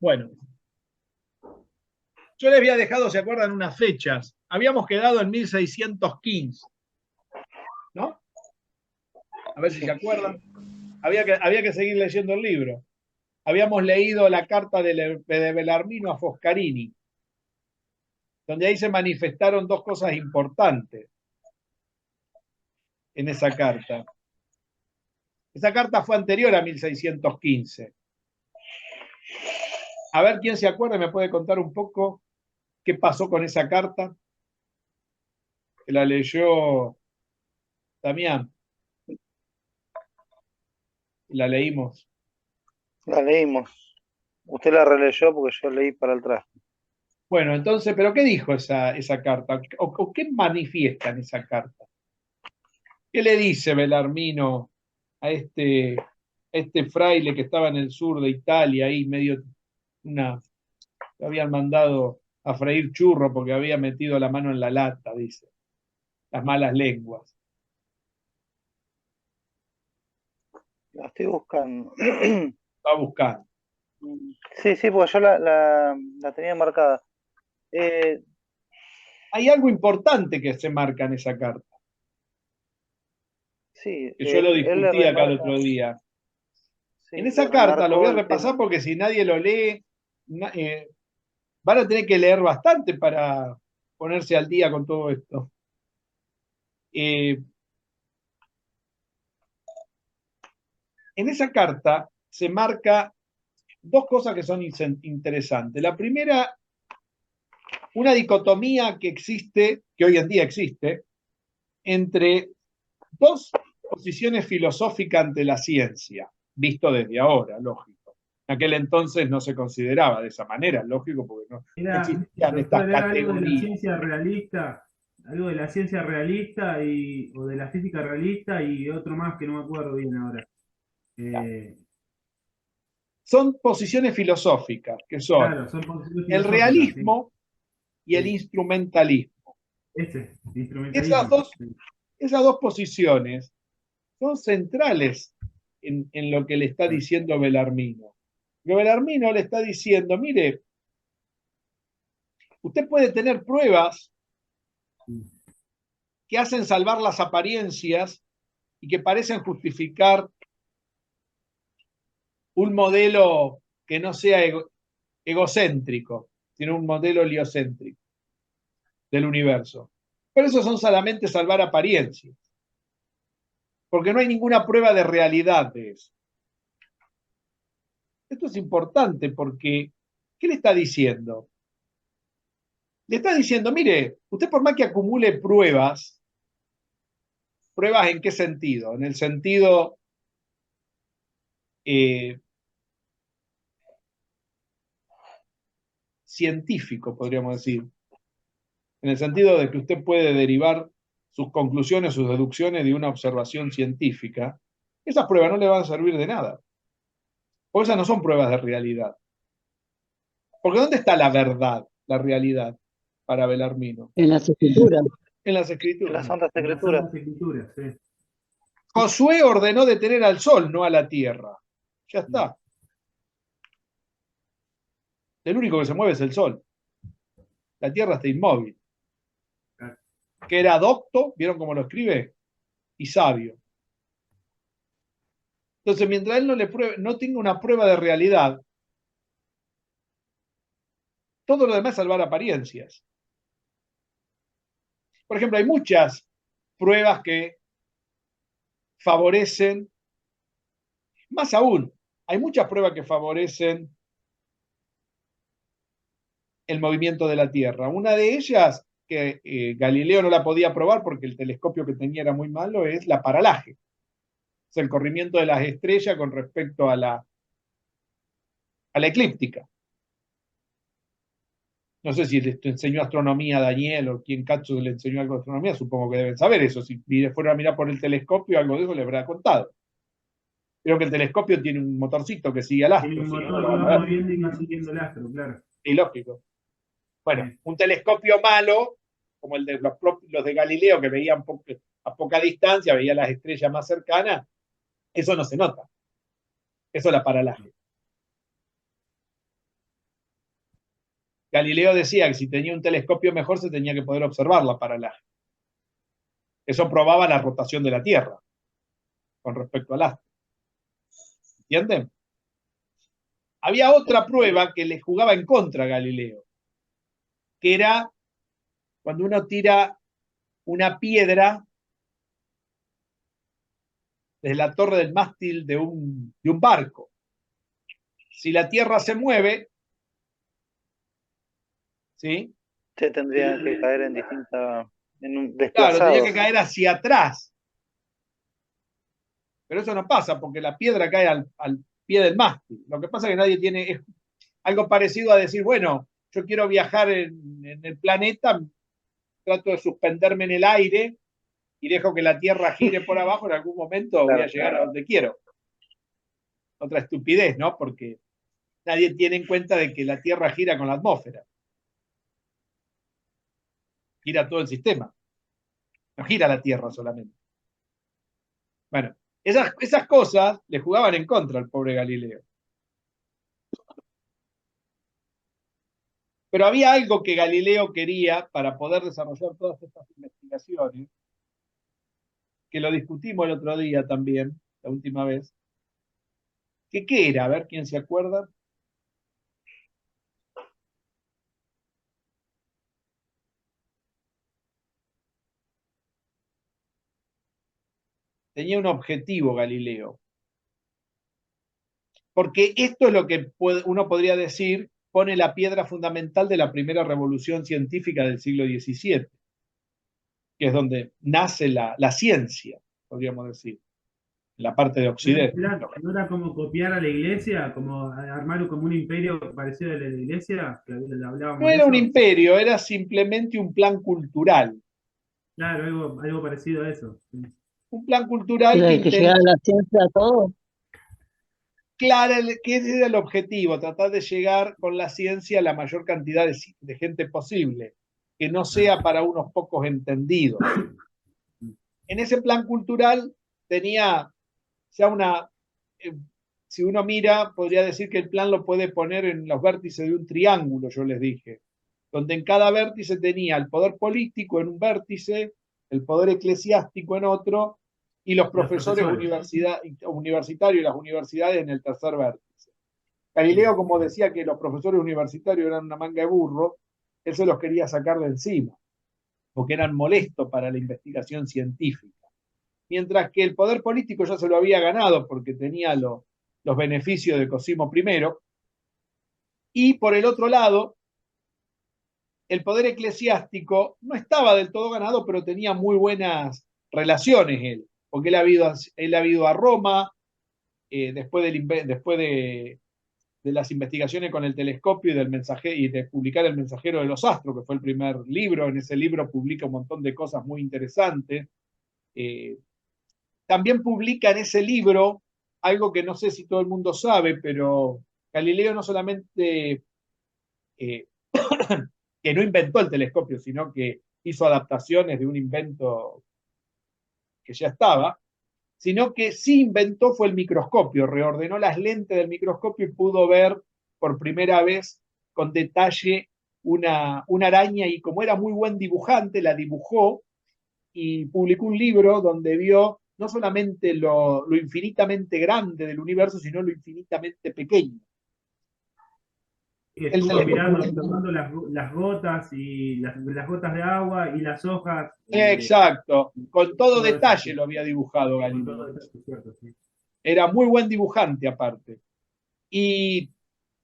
Bueno, yo les había dejado, ¿se acuerdan? Unas fechas. Habíamos quedado en 1615, ¿no? A ver si se acuerdan. Había que seguir leyendo el libro. Habíamos leído la carta de Belarmino a Foscarini, donde ahí se manifestaron dos cosas importantes en esa carta. Esa carta fue anterior a 1615. A ver quién se acuerda, me puede contar un poco qué pasó con esa carta, que la leyó Damián, la leímos. La leímos. Usted la releyó porque yo leí para atrás. Bueno, entonces, ¿pero qué dijo esa carta? ¿O qué manifiesta en esa carta? ¿Qué le dice Belarmino a este fraile que estaba en el sur de Italia, ahí medio una, lo habían mandado a freír churro porque había metido la mano en la lata, dice, las malas lenguas. La estoy buscando. Va buscando. Sí, sí, porque yo la tenía marcada. Eh, Hay algo importante que se marca en esa carta, sí, que yo lo él le discutí acá el remarca, otro día. En sí, le esa carta, lo voy remarcó a el repasar tema. porque si nadie lo lee, van a tener que leer bastante para ponerse al día con todo esto. Eh, en esa carta se marca dos cosas que son interesantes. La primera, una dicotomía que existe, que hoy en día existe, entre dos posiciones filosóficas ante la ciencia, visto desde ahora, lógico. En aquel entonces no se consideraba de esa manera, lógico, porque no Era, existían doctor, estas era categorías. algo de la ciencia realista o de la física realista y otro más que no me acuerdo bien ahora. Eh, Son posiciones filosóficas, que son claro, son posiciones el filosóficas, sí, realismo y el sí. instrumentalismo. Ese, Esas instrumentalismo. dos, esas dos posiciones son centrales en lo que le está diciendo Belarmino. Porque Belarmino le está diciendo, mire, usted puede tener pruebas Sí, que hacen salvar las apariencias y que parecen justificar un modelo que no sea egocéntrico, sino un modelo heliocéntrico del universo. Pero eso son solamente salvar apariencias, porque no hay ninguna prueba de realidad de eso. Esto es importante porque, ¿qué le está diciendo? Le está diciendo, mire, usted por más que acumule pruebas, ¿pruebas en qué sentido? En el sentido eh, científico, podríamos decir, en el sentido de que usted puede derivar sus conclusiones, sus deducciones de una observación científica, esas pruebas no le van a servir de nada, porque esas no son pruebas de realidad. Porque ¿dónde está la verdad, la realidad para Belarmino? En las escrituras. En las En las escrituras. Santas en las Escrituras. Santas Escrituras, sí. Josué ordenó detener al sol, no a la tierra. Ya está. El único que se mueve es el sol. La tierra está inmóvil. Que era docto, ¿vieron cómo lo escribe? Y sabio. Entonces, mientras él no tenga una prueba de realidad, todo lo demás es salvar apariencias. Por ejemplo, hay muchas pruebas que favorecen, más aún, hay muchas pruebas que favorecen el movimiento de la Tierra. Una de ellas, que Galileo no la podía probar porque el telescopio que tenía era muy malo, es la paralaje. Es el corrimiento de las estrellas con respecto a la eclíptica. No sé si les enseñó astronomía a Daniel o quien Katsu le enseñó algo de astronomía, supongo que deben saber eso. Si fueron a mirar por el telescopio, algo de eso les habrá contado. Creo que el telescopio tiene un motorcito que sigue al Tiene astro, un si no, no motor lo que van va a ver. moviendo y va siguiendo el astro, claro. Ilógico. Bueno, Sí. un telescopio malo, como el de los de Galileo, que veían a poca distancia, veía las estrellas más cercanas, eso no se nota. Eso es la paralaje. Galileo decía que si tenía un telescopio mejor se tenía que poder observar la paralaje. Eso probaba la rotación de la Tierra con respecto al astro. ¿Entienden? Había otra prueba que le jugaba en contra a Galileo, que era cuando uno tira una piedra desde la torre del mástil de un barco. Si la Tierra se mueve, ¿sí? Se tendrían que caer en distintas, Claro, tenía desplazados. que caer hacia atrás. Pero eso no pasa porque la piedra cae al pie del mástil. Lo que pasa es que nadie tiene, es algo parecido a decir, bueno, yo quiero viajar en el planeta, trato de suspenderme en el aire y dejo que la Tierra gire por abajo, en algún momento voy a llegar a donde quiero. Otra estupidez, ¿no? Porque nadie tiene en cuenta de que la Tierra gira con la atmósfera. Gira todo el sistema. No gira la Tierra solamente. Bueno, esas cosas le jugaban en contra al pobre Galileo. Pero había algo que Galileo quería para poder desarrollar todas estas investigaciones, que lo discutimos el otro día también, la última vez. ¿Qué era? A ver quién se acuerda. Tenía un objetivo Galileo. Porque esto es lo que uno podría decir pone la piedra fundamental de la primera revolución científica del siglo XVII, que es donde nace la ciencia, podríamos decir, en la parte de Occidente. ¿No era como copiar a la iglesia, como armar como un imperio parecido a la iglesia? Que hablábamos No de era un eso. imperio, era simplemente un plan cultural. Claro, algo parecido a eso. Sí. Un plan cultural Que llegara la ciencia a todo. Claro, que ese era el objetivo, tratar de llegar con la ciencia a la mayor cantidad de gente posible, que no sea para unos pocos entendidos. En ese plan cultural tenía ya si uno mira, podría decir que el plan lo puede poner en los vértices de un triángulo, yo les dije, donde en cada vértice tenía el poder político en un vértice, el poder eclesiástico en otro, y los profesores universitarios y las universidades en el tercer vértice. Galileo, como decía que los profesores universitarios eran una manga de burro, él se los quería sacar de encima, porque eran molestos para la investigación científica. Mientras que el poder político ya se lo había ganado porque tenía los beneficios de Cosimo I. Y por el otro lado, el poder eclesiástico no estaba del todo ganado, pero tenía muy buenas relaciones él, porque él ha ido a Roma después de las investigaciones con el telescopio y de publicar El mensajero de los astros, que fue el primer libro. En ese libro publica un montón de cosas muy interesantes. También publica en ese libro algo que no sé si todo el mundo sabe, pero Galileo no solamente que no inventó el telescopio, sino que hizo adaptaciones de un invento que ya estaba, sino que sí inventó fue el microscopio, reordenó las lentes del microscopio y pudo ver por primera vez con detalle una araña, y como era muy buen dibujante, la dibujó y publicó un libro donde vio no solamente lo infinitamente grande del universo, sino lo infinitamente pequeño. Y estuvo mirando, tomando las gotas y las gotas de agua y las hojas. Exacto, con todo detalle lo había dibujado Galileo. Era muy buen dibujante aparte. Y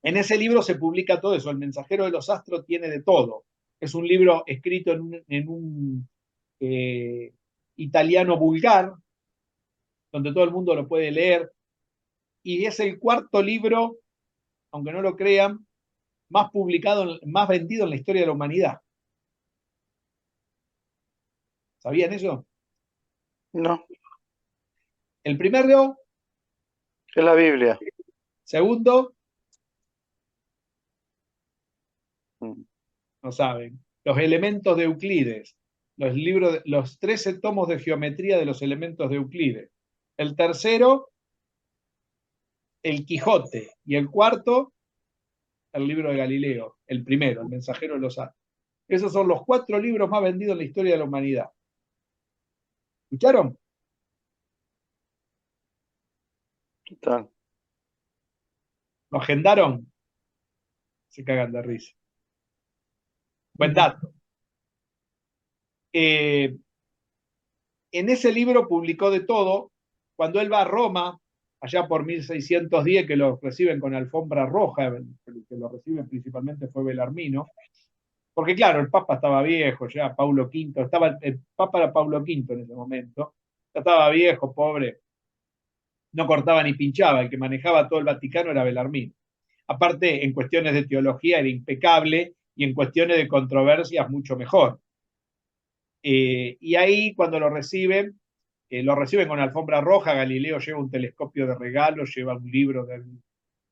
en ese libro se publica todo eso. El mensajero de los astros tiene de todo. Es un libro escrito en un italiano vulgar, donde todo el mundo lo puede leer. Y es el cuarto libro, aunque no lo crean, más publicado, más vendido en la historia de la humanidad. ¿Sabían eso? No, El primero, es la Biblia. segundo, Mm. no saben. Los elementos de Euclides. Los 13 tomos de geometría de los elementos de Euclides. El tercero, el Quijote. Y el cuarto, el libro de Galileo, el primero, El mensajero de los astros. Esos son los 4 libros más vendidos en la historia de la humanidad. ¿Escucharon? Total. ¿Lo agendaron? Se cagan de risa. Buen dato. En ese libro publicó de todo. Cuando él va a Roma, allá por 1610, que lo reciben con alfombra roja, el que lo reciben principalmente fue Belarmino, porque claro, el Papa estaba viejo, ya Paulo V, el Papa era Paulo V en ese momento, ya estaba viejo, pobre, no cortaba ni pinchaba, el que manejaba todo el Vaticano era Belarmino. Aparte, en cuestiones de teología era impecable y en cuestiones de controversias mucho mejor. Y ahí cuando lo reciben con alfombra roja. Galileo lleva un telescopio de regalo, lleva un libro,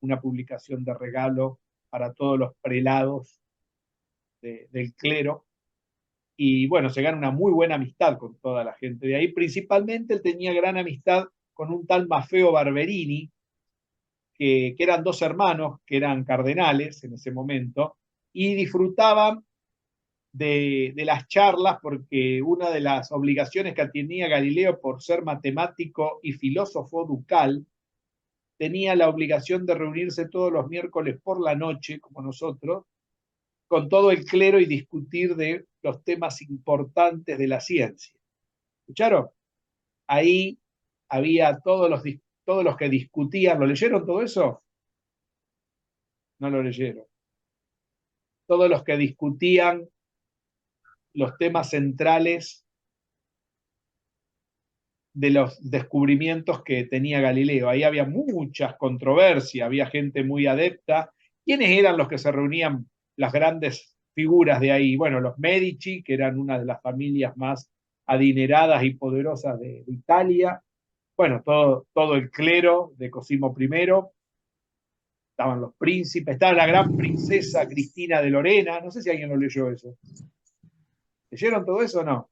una publicación de regalo para todos los prelados del clero. Y bueno, se gana una muy buena amistad con toda la gente de ahí. Principalmente él tenía gran amistad con un tal Maffeo Barberini, que eran 2 hermanos, que eran cardenales en ese momento, y disfrutaban de las charlas, porque una de las obligaciones que tenía Galileo por ser matemático y filósofo ducal, tenía la obligación de reunirse todos los miércoles por la noche, como nosotros, con todo el clero y discutir de los temas importantes de la ciencia. ¿Escucharon? Ahí había todos los que discutían. ¿Lo leyeron todo eso? No lo leyeron. Todos los que discutían los temas centrales de los descubrimientos que tenía Galileo. Ahí había muchas controversias, había gente muy adepta. ¿Quiénes eran los que se reunían, las grandes figuras de ahí? Bueno, los Medici, que eran una de las familias más adineradas y poderosas de Italia. Bueno, todo el clero de Cosimo I. Estaban los príncipes, estaba la gran princesa Cristina de Lorena. No sé si alguien lo leyó eso. ¿Leyeron todo eso o no?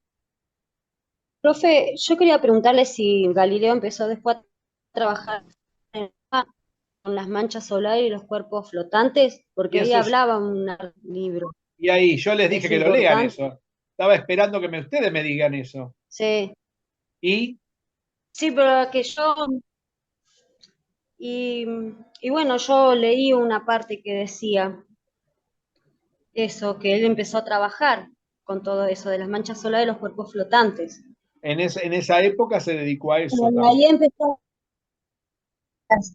Profe, yo quería preguntarle si Galileo empezó después a trabajar con las manchas solares y los cuerpos flotantes, Y porque ahí eso hablaba un libro. Y ahí yo les dije Es que lo lean importante. eso. Estaba esperando que ustedes me digan eso. Sí, Y sí, pero que yo, y, y bueno, yo leí una parte que decía eso, que él empezó a trabajar con todo eso de las manchas solares y los cuerpos flotantes. en esa época se dedicó a eso Y ahí también. empezó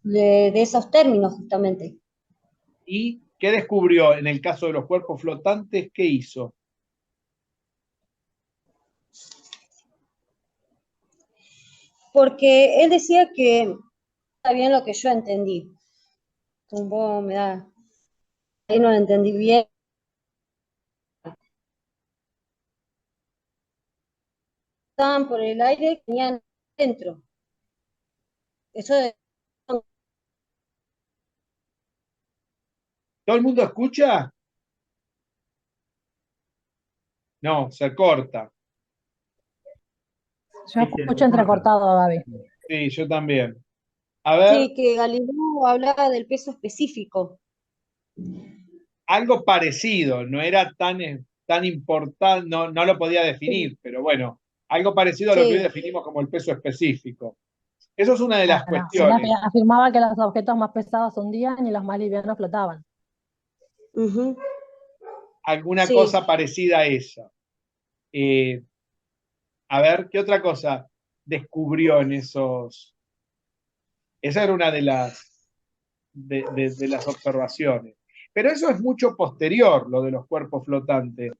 de esos términos justamente. ¿Y qué descubrió en el caso de los cuerpos flotantes? ¿Qué hizo? Porque él decía que está bien lo que yo entendí. Un poco me da, ahí no lo entendí bien. Estaban por el aire que tenían dentro. Eso de, ¿Todo el mundo escucha? No, se corta. Yo Sí, se escucho nos corta. entrecortado, Gaby. Sí, yo también. A ver, sí, que Galileo hablaba del peso específico. algo parecido, no era tan importante, no lo podía definir, pero bueno, algo parecido a lo que hoy Sí, definimos como el peso específico. Eso es una de las Claro, él cuestiones. afirmaba que los objetos más pesados hundían y los más livianos flotaban. ujú, Alguna sí. cosa parecida a esa. A ver, ¿qué otra cosa descubrió en esos? Esa era una de las observaciones. Pero eso es mucho posterior, lo de los cuerpos flotantes.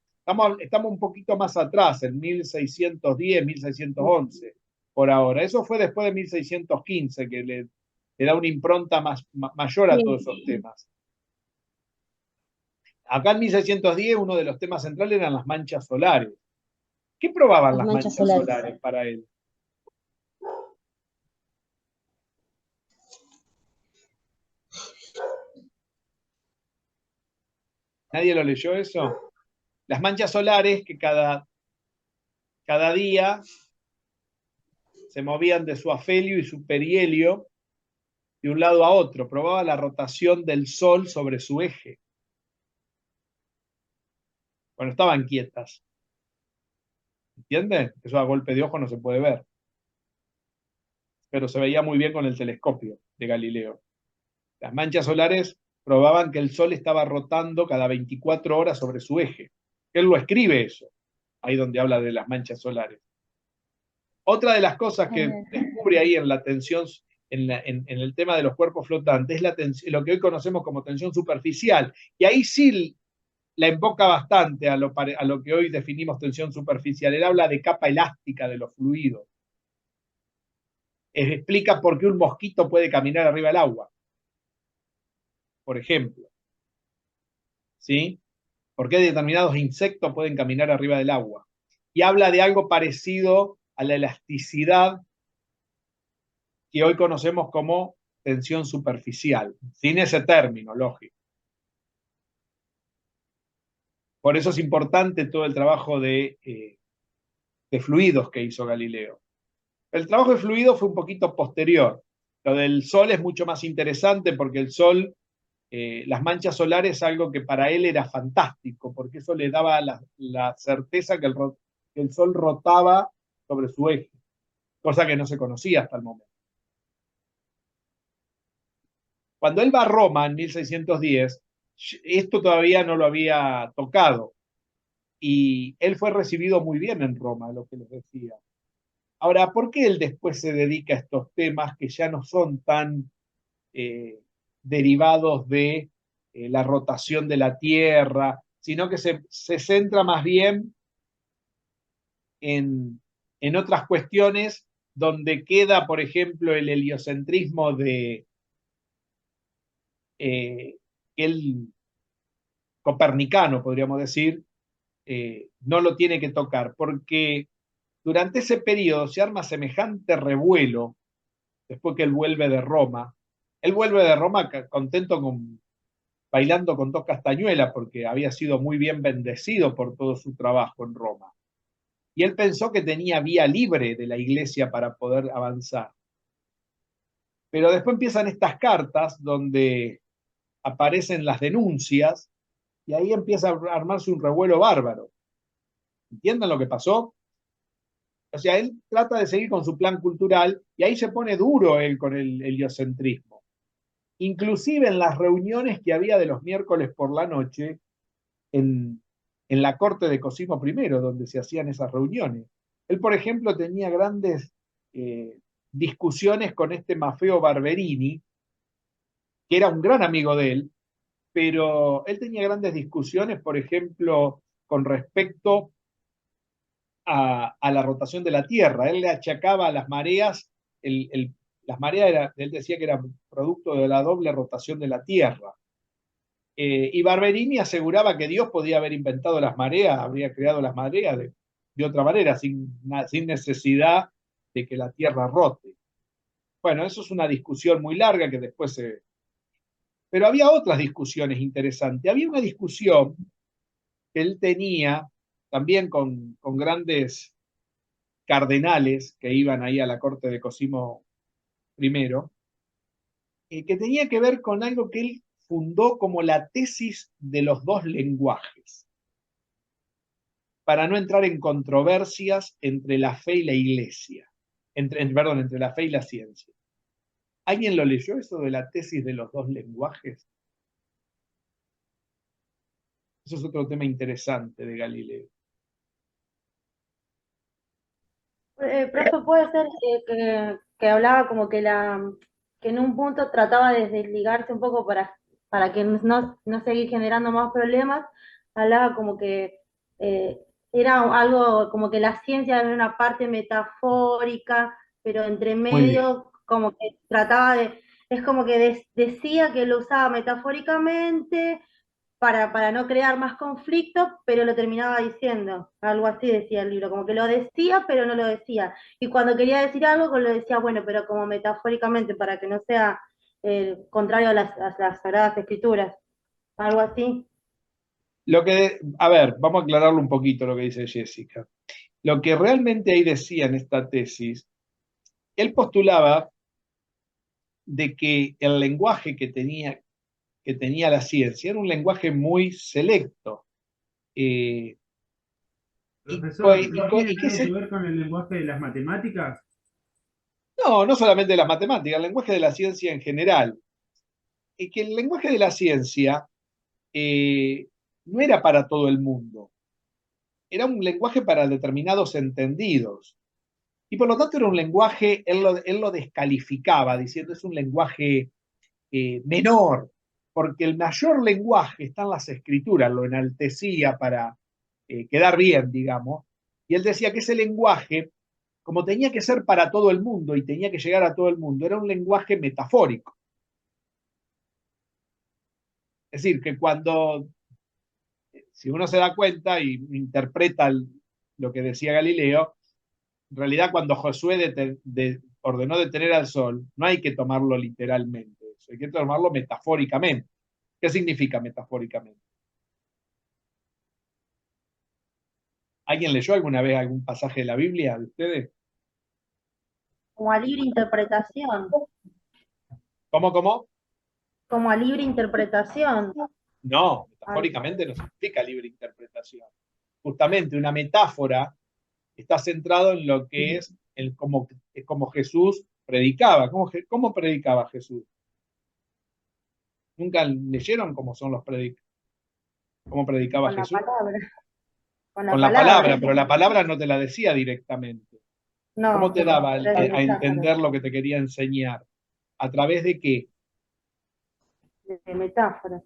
Estamos un poquito más atrás, en 1610, 1611, por ahora. Eso fue después de 1615, que le da una impronta mayor a todos Sí, esos temas. Acá en 1610 uno de los temas centrales eran las manchas solares. ¿Qué probaban las las manchas manchas solares. solares para él? ¿Nadie lo leyó eso? Las manchas solares que cada día se movían de su afelio y su perihelio de un lado a otro, probaba la rotación del Sol sobre su eje. Bueno, estaban quietas. ¿Entienden? Eso a golpe de ojo no se puede ver. Pero se veía muy bien con el telescopio de Galileo. Las manchas solares probaban que el Sol estaba rotando cada 24 horas sobre su eje. Él lo escribe eso, ahí donde habla de las manchas solares. Otra de las cosas que descubre ahí en la tensión, en el tema de los cuerpos flotantes, es lo que hoy conocemos como tensión superficial. Y ahí sí la invoca bastante a lo que hoy definimos tensión superficial. Él habla de capa elástica de los fluidos. Explica por qué un mosquito puede caminar arriba del agua, por ejemplo. ¿Sí? ¿Por qué determinados insectos pueden caminar arriba del agua? Y habla de algo parecido a la elasticidad que hoy conocemos como tensión superficial, sin ese término, lógico. Por eso es importante todo el trabajo de fluidos que hizo Galileo. El trabajo de fluidos fue un poquito posterior. Lo del Sol es mucho más interesante porque el Sol, las manchas solares, algo que para él era fantástico, porque eso le daba la certeza que el Sol rotaba sobre su eje, cosa que no se conocía hasta el momento. Cuando él va a Roma en 1610, esto todavía no lo había tocado, y él fue recibido muy bien en Roma, lo que les decía. Ahora, ¿por qué él después se dedica a estos temas que ya no son tan derivados de la rotación de la Tierra, sino que se centra más bien en otras cuestiones donde queda, por ejemplo, el heliocentrismo de el copernicano, podríamos decir, no lo tiene que tocar, porque durante ese periodo se arma semejante revuelo, después que él vuelve de Roma. Él vuelve de Roma contento bailando con dos castañuelas, porque había sido muy bien bendecido por todo su trabajo en Roma. Y él pensó que tenía vía libre de la iglesia para poder avanzar. Pero después empiezan estas cartas donde aparecen las denuncias y ahí empieza a armarse un revuelo bárbaro. ¿Entienden lo que pasó? O sea, él trata de seguir con su plan cultural y ahí se pone duro él con el heliocentrismo. Inclusive en las reuniones que había de los miércoles por la noche en la corte de Cosimo I, donde se hacían esas reuniones. Él, por ejemplo, tenía grandes discusiones con este Maffeo Barberini, que era un gran amigo de él, pero él tenía grandes discusiones, por ejemplo, con respecto a la rotación de la Tierra. Él le achacaba a las mareas, las mareas él decía que eran producto de la doble rotación de la Tierra. Y Barberini aseguraba que Dios podía haber inventado las mareas, habría creado las mareas de otra manera, sin necesidad de que la Tierra rote. Bueno, eso es una discusión muy larga que después se... Pero había otras discusiones interesantes. Había una discusión que él tenía también con grandes cardenales que iban ahí a la corte de Cosimo I, que tenía que ver con algo que él fundó como la tesis de los dos lenguajes, para no entrar en controversias entre la fe y la iglesia, entre la fe y la ciencia. ¿Alguien lo leyó eso de la tesis de los dos lenguajes? Eso es otro tema interesante de Galileo. Profe, puede ser que hablaba como que que en un punto trataba de desligarse un poco para que no seguir generando más problemas, hablaba como que eh, era algo como que la ciencia era una parte metafórica, pero entre Muy bien. medio como que trataba es como que decía que lo usaba metafóricamente para no crear más conflictos, pero lo terminaba diciendo, algo así decía el libro, como que lo decía, pero no lo decía. Y cuando quería decir algo, lo decía, bueno, pero como metafóricamente, para que no sea contrario a las Sagradas Escrituras, algo así. A ver, vamos a aclararlo un poquito lo que dice Jessica. Lo que realmente ahí decía en esta tesis, él postulaba de que el lenguaje que tenía la ciencia era un lenguaje muy selecto. Eh, Profesor, ¿no tiene qué algo que ver con el lenguaje de las matemáticas? No, no solamente de las matemáticas, el lenguaje de la ciencia en general. Es que el lenguaje de la ciencia no era para todo el mundo, era un lenguaje para determinados entendidos. Y por lo tanto era un lenguaje, él lo descalificaba, diciendo es un lenguaje menor, porque el mayor lenguaje está en las escrituras, lo enaltecía para quedar bien, digamos, y él decía que ese lenguaje, como tenía que ser para todo el mundo y tenía que llegar a todo el mundo, era un lenguaje metafórico. Es decir, que cuando, si uno se da cuenta y interpreta lo que decía Galileo, en realidad cuando Josué ordenó detener al sol, no hay que tomarlo literalmente, hay que tomarlo metafóricamente. ¿Qué significa metafóricamente? ¿Alguien leyó alguna vez algún pasaje de la Biblia de ustedes? Como a libre interpretación, ¿Cómo? como a libre interpretación. No, metafóricamente no significa libre interpretación. Justamente una metáfora está centrado en lo que es como Jesús predicaba. ¿Cómo predicaba Jesús? ¿Nunca leyeron cómo son cómo predicaba Con la Jesús? palabra. Con la Con la palabra. palabra, pero la palabra no te la decía directamente. No, ¿Cómo te daba pero a entender lo que te quería enseñar? ¿A través de qué? de metáfora.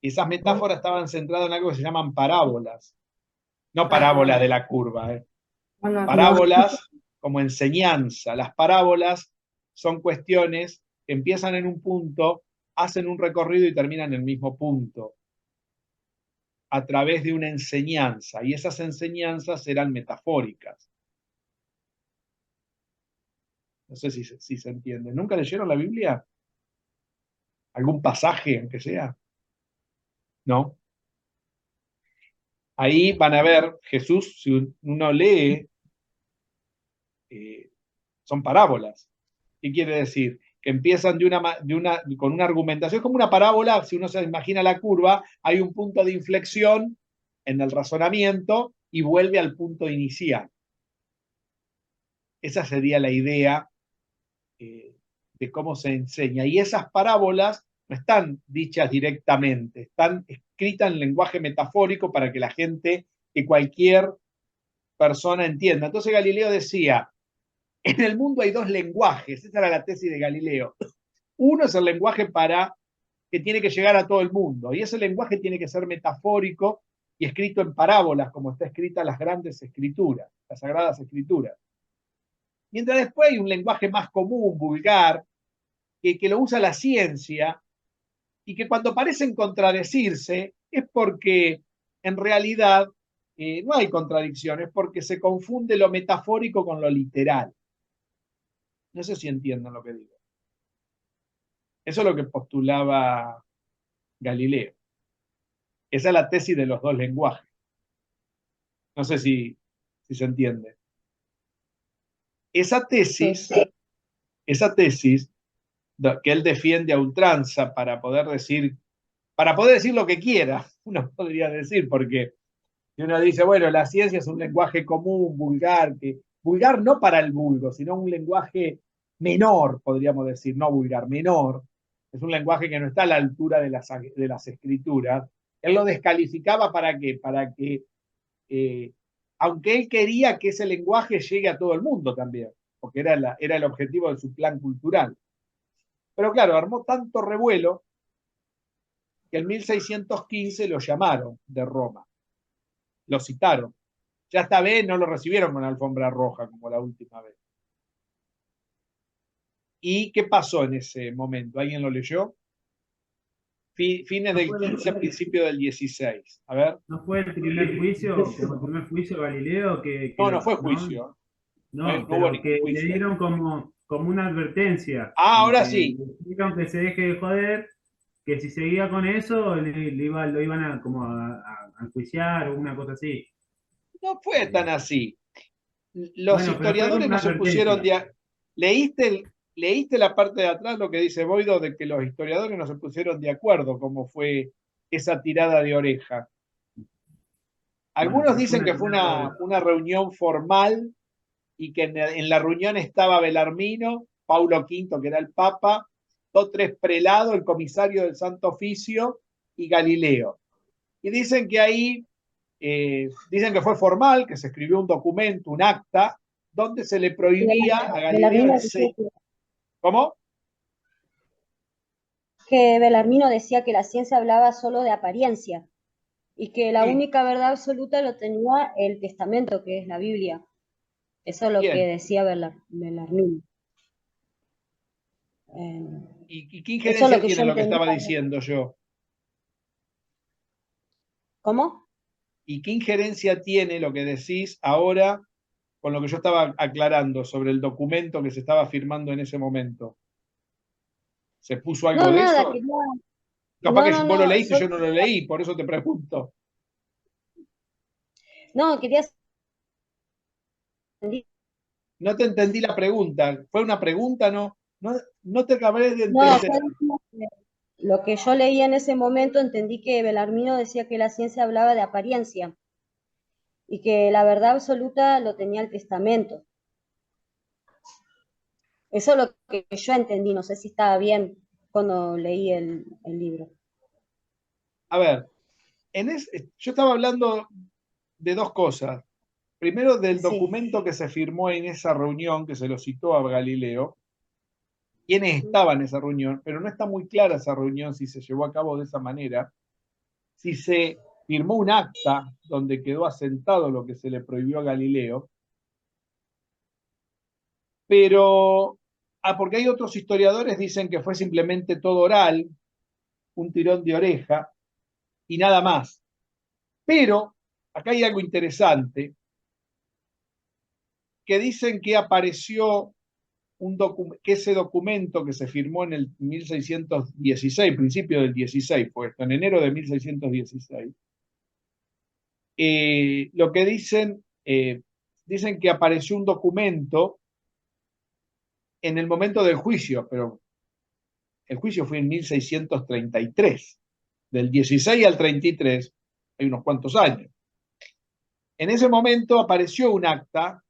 Esas metáforas estaban centradas en algo que se llaman parábolas. No parábolas de la curva, Bueno, parábolas como enseñanza. Las parábolas son cuestiones que empiezan en un punto, hacen un recorrido y terminan en el mismo punto, a través de una enseñanza. Y esas enseñanzas eran metafóricas. No sé si se entiende. ¿Nunca leyeron la Biblia? ¿Algún pasaje, aunque sea? ¿No? Ahí van a ver, Jesús, si uno lee, son parábolas. ¿Qué quiere decir? Que empiezan con una argumentación, como una parábola, si uno se imagina la curva, hay un punto de inflexión en el razonamiento y vuelve al punto inicial. Esa sería la idea de cómo se enseña. Y esas parábolas no están dichas directamente, están escritas en lenguaje metafórico para que la gente, que cualquier persona entienda. Entonces Galileo decía, en el mundo hay dos lenguajes, esa era la tesis de Galileo. Uno es el lenguaje que tiene que llegar a todo el mundo, y ese lenguaje tiene que ser metafórico y escrito en parábolas, como está escrita las grandes escrituras, las sagradas escrituras. Mientras después hay un lenguaje más común, vulgar, que lo usa la ciencia, y que cuando parecen contradecirse es porque en realidad no hay contradicciones, porque se confunde lo metafórico con lo literal. No sé si entienden lo que digo. Eso es lo que postulaba Galileo. Esa es la tesis de los dos lenguajes. No sé si se entiende. Esa tesis que él defiende a ultranza para poder decir lo que quiera, uno podría decir, porque si uno dice, bueno, la ciencia es un lenguaje común, vulgar, vulgar no para el vulgo, sino un lenguaje menor, podríamos decir, no vulgar, menor, es un lenguaje que no está a la altura de las escrituras. Él lo descalificaba para qué, aunque él quería que ese lenguaje llegue a todo el mundo también, porque era el objetivo de su plan cultural. Pero claro, armó tanto revuelo que en 1615 lo llamaron de Roma, lo citaron. Ya esta vez no lo recibieron con alfombra roja como la última vez. ¿Y qué pasó en ese momento? ¿Alguien lo leyó? Fines del 15, principio del 16. A ver. ¿No fue el primer juicio, como el primer juicio Galileo No fue juicio. No, no pero hubo que juicio. le dieron como una advertencia. Ahora sí. Le dijeron que se deje de joder, que si seguía con eso lo iban a enjuiciar o una cosa así. No fue tan así. Los Bueno, pero fue historiadores como una no se pusieron advertencia. ¿Leíste la parte de atrás lo que dice Boido de que los historiadores no se pusieron de acuerdo cómo fue esa tirada de oreja? Algunos pero dicen que fue una reunión formal y que en la reunión estaba Belarmino, Paulo V, que era el Papa, dos, tres prelados, el comisario del Santo Oficio y Galileo. Y dicen que ahí, dicen que fue formal, que se escribió un documento, un acta, donde se le prohibía a Galileo ¿Cómo? Que Belarmino decía que la ciencia hablaba solo de apariencia y que la Sí. única verdad absoluta lo tenía el testamento, que es la Biblia. Eso es lo que Bien. decía Belarmino. ¿Y qué Eso es lo injerencia que yo tiene lo que entendí. estaba diciendo yo? ¿Cómo? ¿Y qué injerencia tiene lo que decís ahora con lo que yo estaba aclarando sobre el documento que se estaba firmando en ese momento? ¿Se puso algo No, de nada, eso? quería... Capaz No, que no, vos lo no, leíste y yo no lo leí, por eso te pregunto. no, quería... No te entendí la pregunta. ¿Fue una pregunta? No te acabé de No, entender. lo que yo leí en ese momento entendí que Belarmino decía que la ciencia hablaba de apariencia y que la verdad absoluta lo tenía el testamento. Eso es lo que yo entendí, no sé si estaba bien cuando leí el libro. A ver, yo estaba hablando de dos cosas. Primero, del Sí. documento que se firmó en esa reunión, que se lo citó a Galileo, quiénes estaban en esa reunión, pero no está muy clara esa reunión si se llevó a cabo de esa manera, si se firmó un acta donde quedó asentado lo que se le prohibió a Galileo, pero, porque hay otros historiadores dicen que fue simplemente todo oral, un tirón de oreja y nada más. Pero, acá hay algo interesante, que dicen que apareció que ese documento que se firmó en el 1616, principio del 16, fue esto, en enero de 1616, lo que dicen que apareció un documento en el momento del juicio, pero el juicio fue en 1633, del 16 al 33, hay unos cuantos años. En ese momento apareció un acta,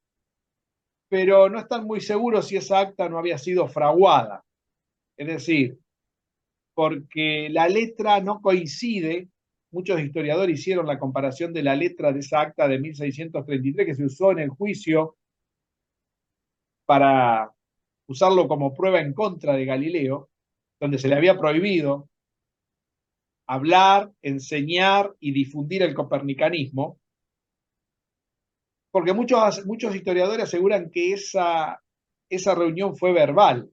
pero no están muy seguros si esa acta no había sido fraguada. Es decir, porque la letra no coincide. Muchos historiadores hicieron la comparación de la letra de esa acta de 1633 que se usó en el juicio para usarlo como prueba en contra de Galileo, donde se le había prohibido hablar, enseñar y difundir el copernicanismo, porque muchos historiadores aseguran que esa reunión fue verbal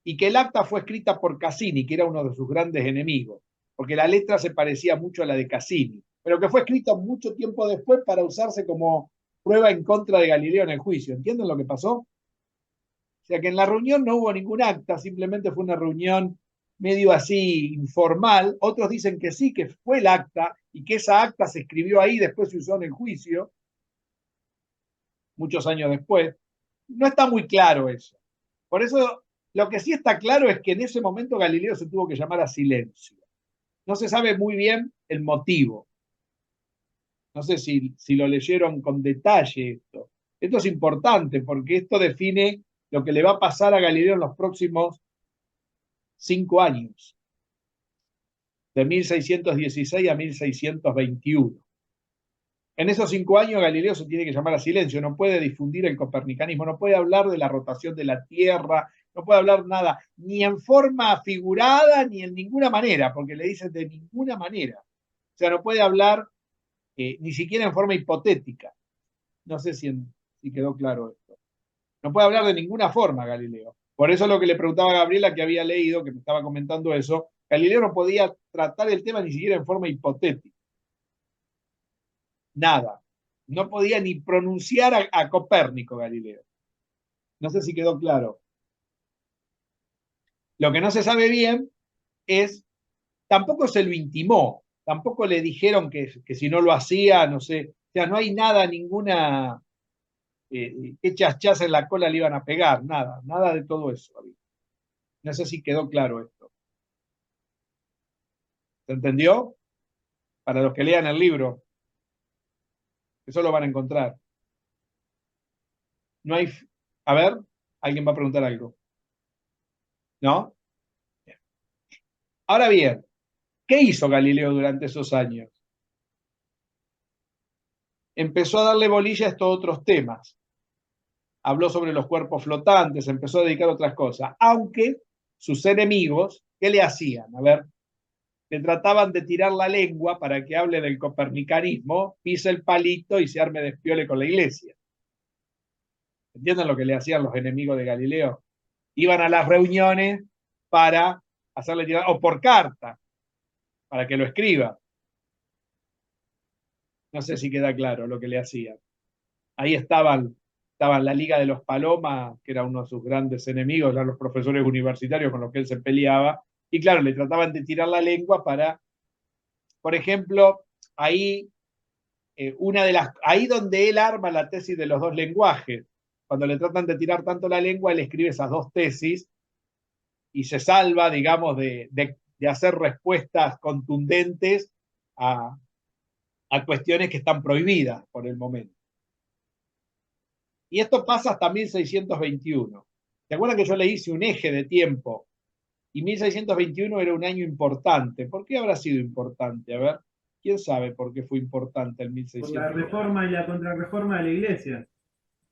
y que el acta fue escrita por Cassini, que era uno de sus grandes enemigos, porque la letra se parecía mucho a la de Cassini, pero que fue escrita mucho tiempo después para usarse como prueba en contra de Galileo en el juicio. ¿Entienden lo que pasó? O sea que en la reunión no hubo ningún acta, simplemente fue una reunión medio así informal. Otros dicen que sí, que fue el acta y que esa acta se escribió ahí, después se usó en el juicio, muchos años después. No está muy claro eso. Por eso, lo que sí está claro es que en ese momento Galileo se tuvo que llamar a silencio. No se sabe muy bien el motivo. No sé si lo leyeron con detalle esto. Esto es importante porque esto define lo que le va a pasar a Galileo en los próximos 5 años, de 1616 a 1621. En esos 5 años Galileo se tiene que llamar a silencio, no puede difundir el copernicanismo, no puede hablar de la rotación de la Tierra, no puede hablar nada, ni en forma figurada, ni en ninguna manera, porque le dicen de ninguna manera. O sea, no puede hablar ni siquiera en forma hipotética. No sé si quedó claro esto. No puede hablar de ninguna forma Galileo. Por eso lo que le preguntaba a Gabriela, que había leído, que me estaba comentando eso, Galileo no podía tratar el tema ni siquiera en forma hipotética. Nada. No podía ni pronunciar a Copérnico Galileo. No sé si quedó claro. Lo que no se sabe bien es, tampoco se lo intimó, tampoco le dijeron que si no lo hacía, no sé, o sea, no hay nada, ninguna, que chas en la cola le iban a pegar, nada de todo eso. No sé si quedó claro esto. ¿Se entendió? Para los que lean el libro. Eso lo van a encontrar. No hay... A ver, alguien va a preguntar algo. ¿No? Ahora bien, ¿qué hizo Galileo durante esos años? Empezó a darle bolilla a estos otros temas. Habló sobre los cuerpos flotantes, empezó a dedicar a otras cosas. Aunque sus enemigos, ¿qué le hacían? A ver, le trataban de tirar la lengua para que hable del copernicanismo, pise el palito y se arme despiole con la iglesia. ¿Entienden lo que le hacían los enemigos de Galileo? Iban a las reuniones para hacerle tirar, o por carta, para que lo escriba. No sé si queda claro lo que le hacían. Ahí estaban la Liga de los Palomas, que era uno de sus grandes enemigos, eran los profesores universitarios con los que él se peleaba, y claro, le trataban de tirar la lengua para, por ejemplo, ahí ahí donde él arma la tesis de los dos lenguajes, cuando le tratan de tirar tanto la lengua, él escribe esas dos tesis y se salva, digamos, de hacer respuestas contundentes a cuestiones que están prohibidas por el momento. Y esto pasa hasta 1621. ¿Se acuerdan que yo le hice un eje de tiempo? Y 1621 era un año importante. ¿Por qué habrá sido importante? A ver, ¿quién sabe por qué fue importante el Por 1621? la reforma y la contrarreforma de la iglesia.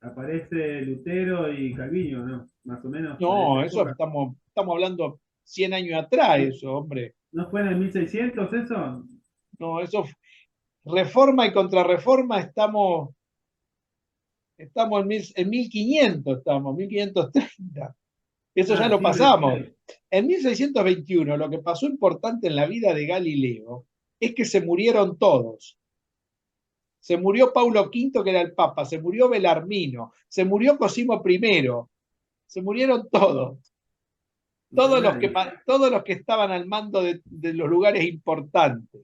Aparece Lutero y Calvino, ¿no? Más o menos. No, eso estamos hablando 100 años atrás, eso, hombre. ¿No fue en el 1600 eso? No, eso, reforma y contrarreforma estamos en 1500, 1530. Eso ya lo sí, pasamos. sí. En 1621 lo que pasó importante en la vida de Galileo es que se murieron todos. Se murió Paulo V, que era el Papa, se murió Belarmino, se murió Cosimo I, se murieron todos. Todos los que estaban al mando de los lugares importantes.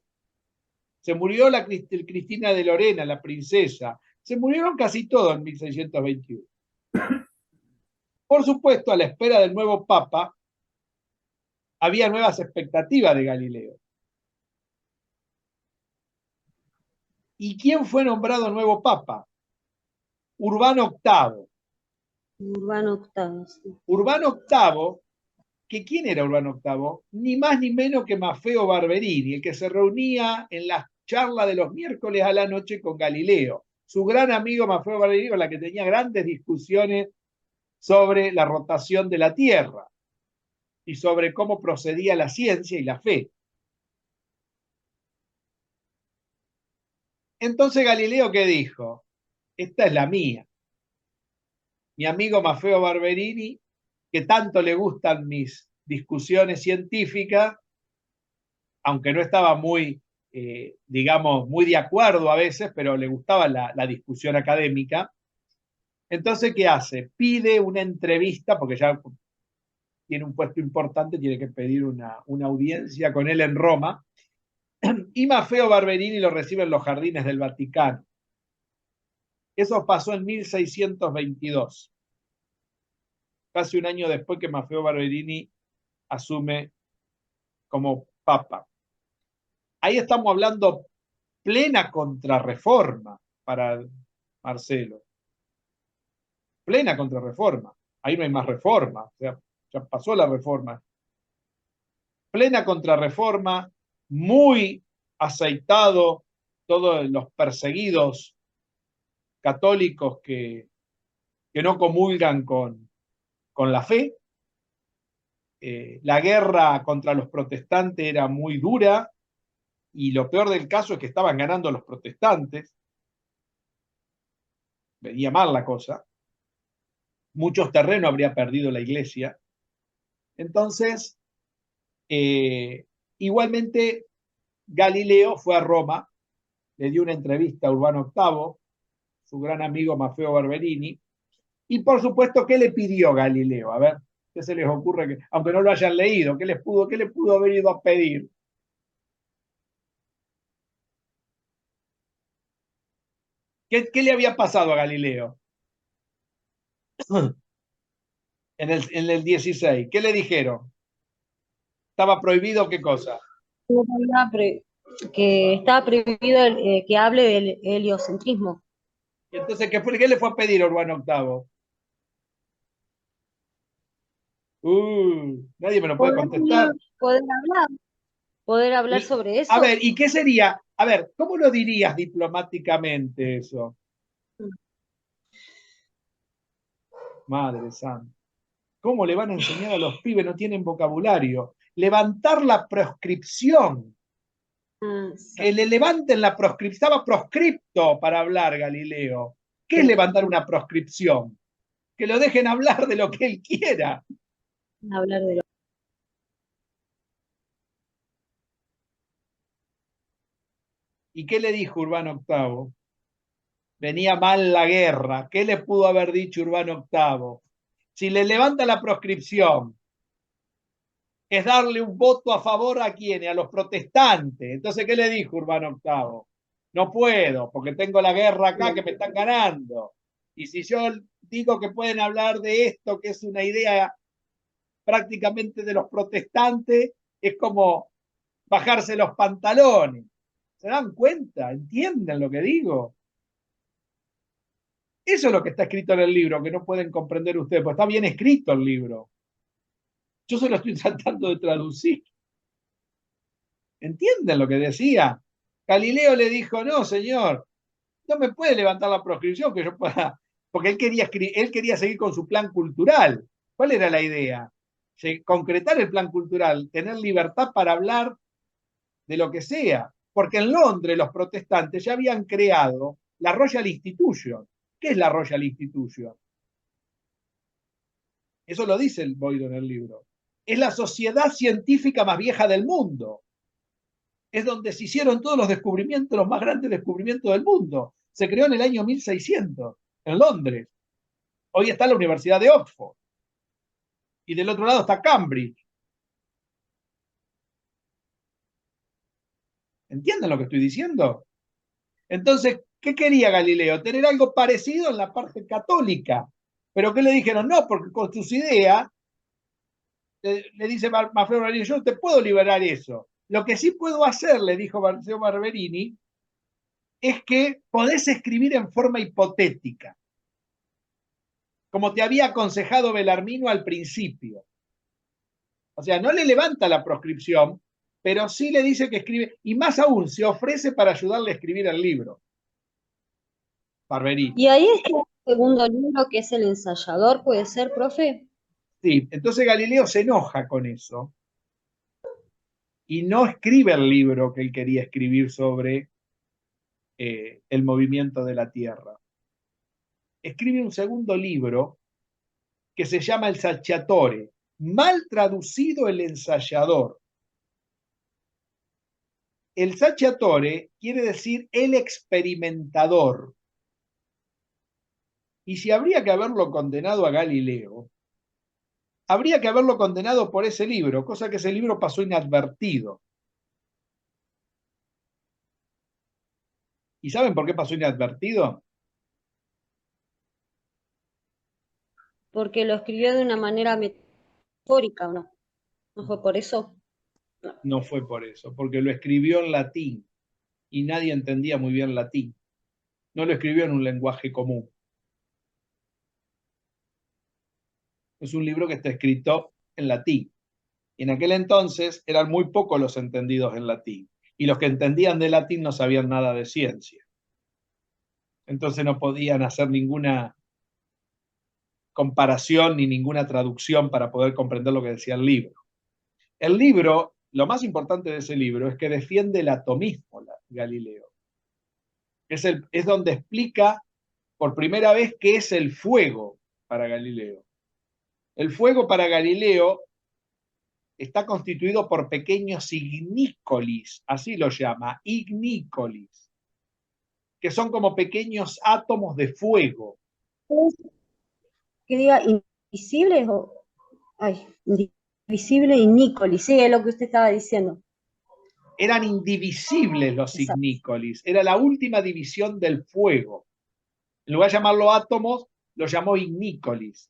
Se murió Cristina de Lorena, la princesa. Se murieron casi todos en 1621. Por supuesto, a la espera del nuevo Papa, había nuevas expectativas de Galileo. ¿Y quién fue nombrado nuevo Papa? Urbano VIII. Urbano VIII, sí. Urbano VIII, que ¿quién era Urbano VIII? Ni más ni menos que Maffeo Barberini, el que se reunía en las charlas de los miércoles a la noche con Galileo. Su gran amigo Maffeo Barberini, con la que tenía grandes discusiones sobre la rotación de la Tierra y sobre cómo procedía la ciencia y la fe. Entonces Galileo, ¿qué dijo? Esta es la mía. Mi amigo Maffeo Barberini, que tanto le gustan mis discusiones científicas, aunque no estaba muy, digamos, muy de acuerdo a veces, pero le gustaba la discusión académica. Entonces, ¿qué hace? Pide una entrevista, porque ya tiene un puesto importante, tiene que pedir una audiencia con él en Roma, y Maffeo Barberini lo recibe en los jardines del Vaticano. Eso pasó en 1622, casi un año después que Maffeo Barberini asume como papa. Ahí estamos hablando plena contrarreforma para Marcelo. Plena contrarreforma. Ahí no hay más reforma, o sea, ya pasó la reforma. Plena contrarreforma, muy aceitado todos los perseguidos católicos que no comulgan con la fe. La guerra contra los protestantes era muy dura y lo peor del caso es que estaban ganando los protestantes. Venía mal la cosa. Muchos terrenos habría perdido la iglesia. Entonces, igualmente, Galileo fue a Roma, le dio una entrevista a Urbano VIII, su gran amigo Maffeo Barberini, y por supuesto, ¿qué le pidió Galileo? A ver, ¿qué se les ocurre? Aunque no lo hayan leído, ¿qué le pudo haber ido a pedir? ¿Qué le había pasado a Galileo? En el 16, ¿qué le dijeron? ¿Estaba prohibido qué cosa? Que estaba prohibido que hable del heliocentrismo. Entonces, ¿qué le fue a pedir a Urbano VIII? Nadie me lo puede contestar. Poder hablar, poder hablar sobre A eso. ver, ¿y qué sería? A ver, ¿cómo lo dirías diplomáticamente eso? Madre santa. ¿Cómo le van a enseñar a los pibes? No tienen vocabulario. Levantar la proscripción. Que le levanten la proscripción. Estaba proscripto para hablar Galileo. ¿Qué es levantar una proscripción? Que lo dejen hablar de lo que él quiera. Hablar de lo ¿Y qué le dijo Urbano VIII? Venía mal la guerra. ¿Qué le pudo haber dicho Urbano VIII? Si le levanta la proscripción, es darle un voto a favor a quiénes, a los protestantes. Entonces, ¿qué le dijo Urbano VIII? No puedo, porque tengo la guerra acá que me están ganando. Y si yo digo que pueden hablar de esto, que es una idea prácticamente de los protestantes, es como bajarse los pantalones. ¿Se dan cuenta? ¿Entienden lo que digo? Eso es lo que está escrito en el libro, que no pueden comprender ustedes, porque está bien escrito el libro. Yo se lo estoy tratando de traducir. ¿Entienden lo que decía? Galileo le dijo, no, señor, no me puede levantar la proscripción que yo pueda, porque él quería seguir con su plan cultural. ¿Cuál era la idea? Concretar el plan cultural, tener libertad para hablar de lo que sea. Porque en Londres los protestantes ya habían creado la Royal Institution. ¿Qué es la Royal Institution? Eso lo dice el Boyd en el libro. Es la sociedad científica más vieja del mundo. Es donde se hicieron todos los descubrimientos, los más grandes descubrimientos del mundo. Se creó en el año 1600, en Londres. Hoy está la Universidad de Oxford. Y del otro lado está Cambridge. ¿Entienden lo que estoy diciendo? Entonces, ¿qué quería Galileo? Tener algo parecido en la parte católica. Pero ¿qué le dijeron? No, porque con sus ideas, le dice Maffeo Barberini, yo no te puedo liberar eso. Lo que sí puedo hacer, le dijo Maffeo Barberini, es que podés escribir en forma hipotética, como te había aconsejado Belarmino al principio. O sea, no le levanta la proscripción, pero sí le dice que escribe, y más aún, se ofrece para ayudarle a escribir el libro. Barberini. Y ahí está el segundo libro, que es El ensayador, ¿puede ser, profe? Sí, entonces Galileo se enoja con eso y no escribe el libro que él quería escribir sobre el movimiento de la Tierra. Escribe un segundo libro que se llama El Saggiatore, mal traducido El ensayador. El Saggiatore quiere decir el experimentador. Y si habría que haberlo condenado a Galileo, habría que haberlo condenado por ese libro, cosa que ese libro pasó inadvertido. ¿Y saben por qué pasó inadvertido? Porque lo escribió de una manera metafórica, ¿o no? ¿No fue por eso? No fue por eso, porque lo escribió en latín y nadie entendía muy bien latín. No lo escribió en un lenguaje común. Es un libro que está escrito en latín. Y en aquel entonces eran muy pocos los entendidos en latín. Y los que entendían de latín no sabían nada de ciencia. Entonces no podían hacer ninguna comparación ni ninguna traducción para poder comprender lo que decía el libro. El libro, lo más importante de ese libro es que defiende el atomismo, Galileo. Es donde explica por primera vez qué es el fuego para Galileo. El fuego para Galileo está constituido por pequeños ignícolis, así lo llama, ignícolis, que son como pequeños átomos de fuego. Que diga invisibles o... Ay, invisible y Nícoli, sí, es lo que usted estaba diciendo. Eran indivisibles los Exacto. ignícolis, era la última división del fuego. En lugar de llamarlo átomos, lo llamó ignícolis.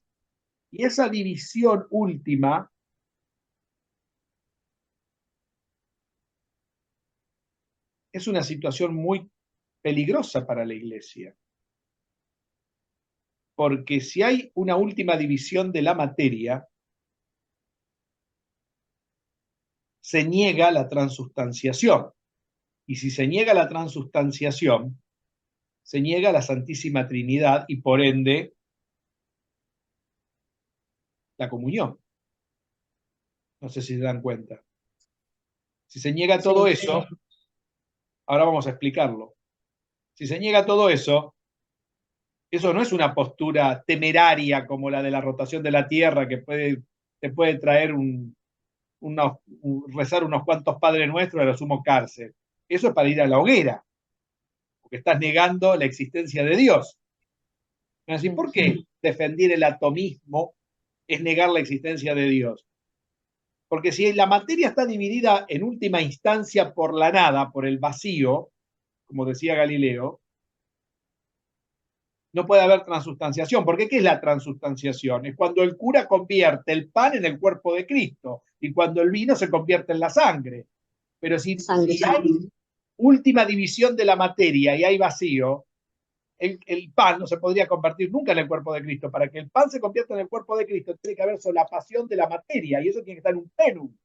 Y esa división última es una situación muy peligrosa para la Iglesia. porque si hay una última división de la materia, se niega la transustanciación. Y si se niega la transustanciación, se niega la Santísima Trinidad y por ende la comunión. No sé si se dan cuenta. Si se niega todo Sí. eso, ahora vamos a explicarlo. Si se niega todo eso, eso no es una postura temeraria como la de la rotación de la Tierra que te puede traer rezar unos cuantos Padres Nuestros y a lo sumo cárcel. Eso es para ir a la hoguera, porque estás negando la existencia de Dios. Así, ¿por qué defender el atomismo es negar la existencia de Dios? Porque si la materia está dividida en última instancia por la nada, por el vacío, como decía Galileo, no puede haber transustanciación. Porque ¿qué es la transustanciación? Es cuando el cura convierte el pan en el cuerpo de Cristo y cuando el vino se convierte en la sangre. Pero si hay última división de la materia y hay vacío, el pan no se podría convertir nunca en el cuerpo de Cristo. Para que el pan se convierta en el cuerpo de Cristo, tiene que haber solapación de la materia, y eso tiene que estar en un plenum.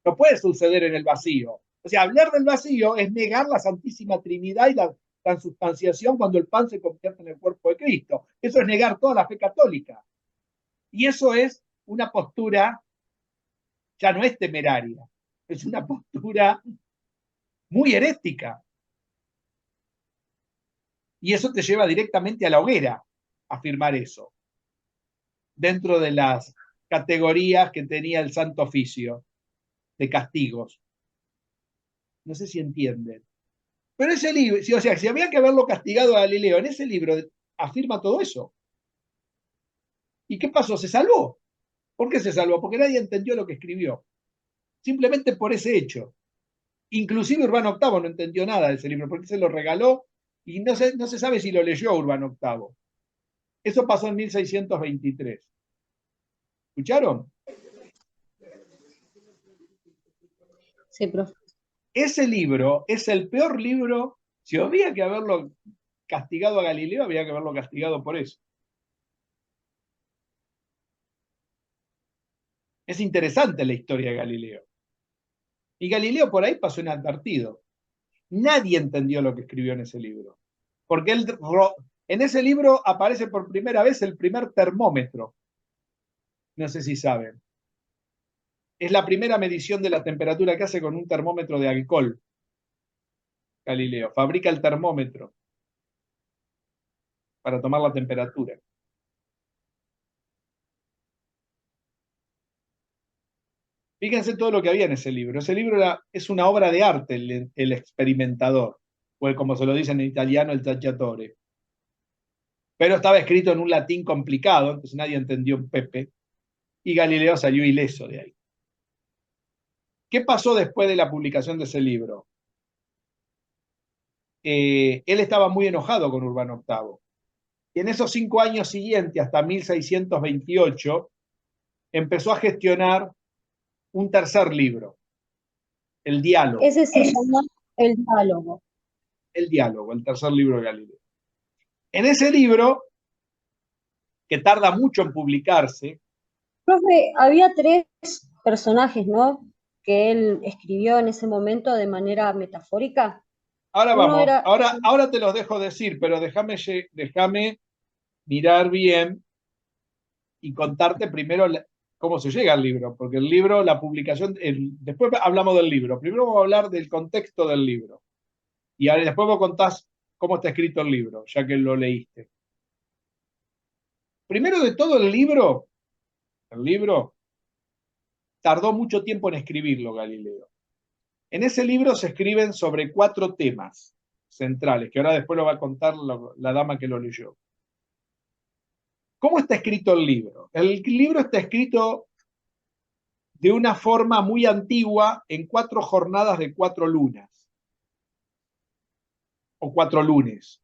No puede suceder en el vacío. O sea, hablar del vacío es negar la Santísima Trinidad y la transustanciación cuando el pan se convierte en el cuerpo de Cristo. Eso es negar toda la fe católica. Y eso es una postura, ya no es temeraria, es una postura muy herética. Y eso te lleva directamente a la hoguera, afirmar eso, dentro de las categorías que tenía el Santo Oficio de castigos. No sé si entienden. Pero ese libro, o sea, si había que haberlo castigado a Galileo, en ese libro afirma todo eso. ¿Y qué pasó? Se salvó. ¿Por qué se salvó? Porque nadie entendió lo que escribió. Simplemente por ese hecho. Inclusive Urbano VIII no entendió nada de ese libro, porque se lo regaló y no se sabe si lo leyó Urbano VIII. Eso pasó en 1623. ¿Escucharon? Sí, profe. Ese libro es el peor libro. Si había que haberlo castigado a Galileo, había que haberlo castigado por eso. Es interesante la historia de Galileo. Y Galileo por ahí pasó inadvertido. Nadie entendió lo que escribió en ese libro. Porque en ese libro aparece por primera vez el primer termómetro. No sé si saben. Es la primera medición de la temperatura que hace con un termómetro de alcohol. Galileo fabrica el termómetro para tomar la temperatura. Fíjense todo lo que había en ese libro. Ese libro es una obra de arte, el experimentador, o como se lo dice en italiano, el tacciatore. Pero estaba escrito en un latín complicado, entonces nadie entendió un pepe, y Galileo salió ileso de ahí. ¿Qué pasó después de la publicación de ese libro? Él estaba muy enojado con Urbano VIII. Y en esos 5 años siguientes, hasta 1628, empezó a gestionar un tercer libro, el diálogo. Ese se llama El Diálogo. El diálogo, el tercer libro de Galileo. En ese libro, que tarda mucho en publicarse. Profe, había 3 personajes, ¿no? Que él escribió en ese momento de manera metafórica. Ahora Uno vamos, era... ahora te los dejo decir, pero déjame mirar bien y contarte primero cómo se llega al libro, porque el libro, la publicación, después hablamos del libro. Primero vamos a hablar del contexto del libro. Y después vos contás cómo está escrito el libro, ya que lo leíste. Primero de todo, el libro tardó mucho tiempo en escribirlo, Galileo. En ese libro se escriben sobre 4 temas centrales, que ahora después lo va a contar la dama que lo leyó. ¿Cómo está escrito el libro? El libro está escrito de una forma muy antigua en 4 jornadas de 4 lunas, o 4 lunes,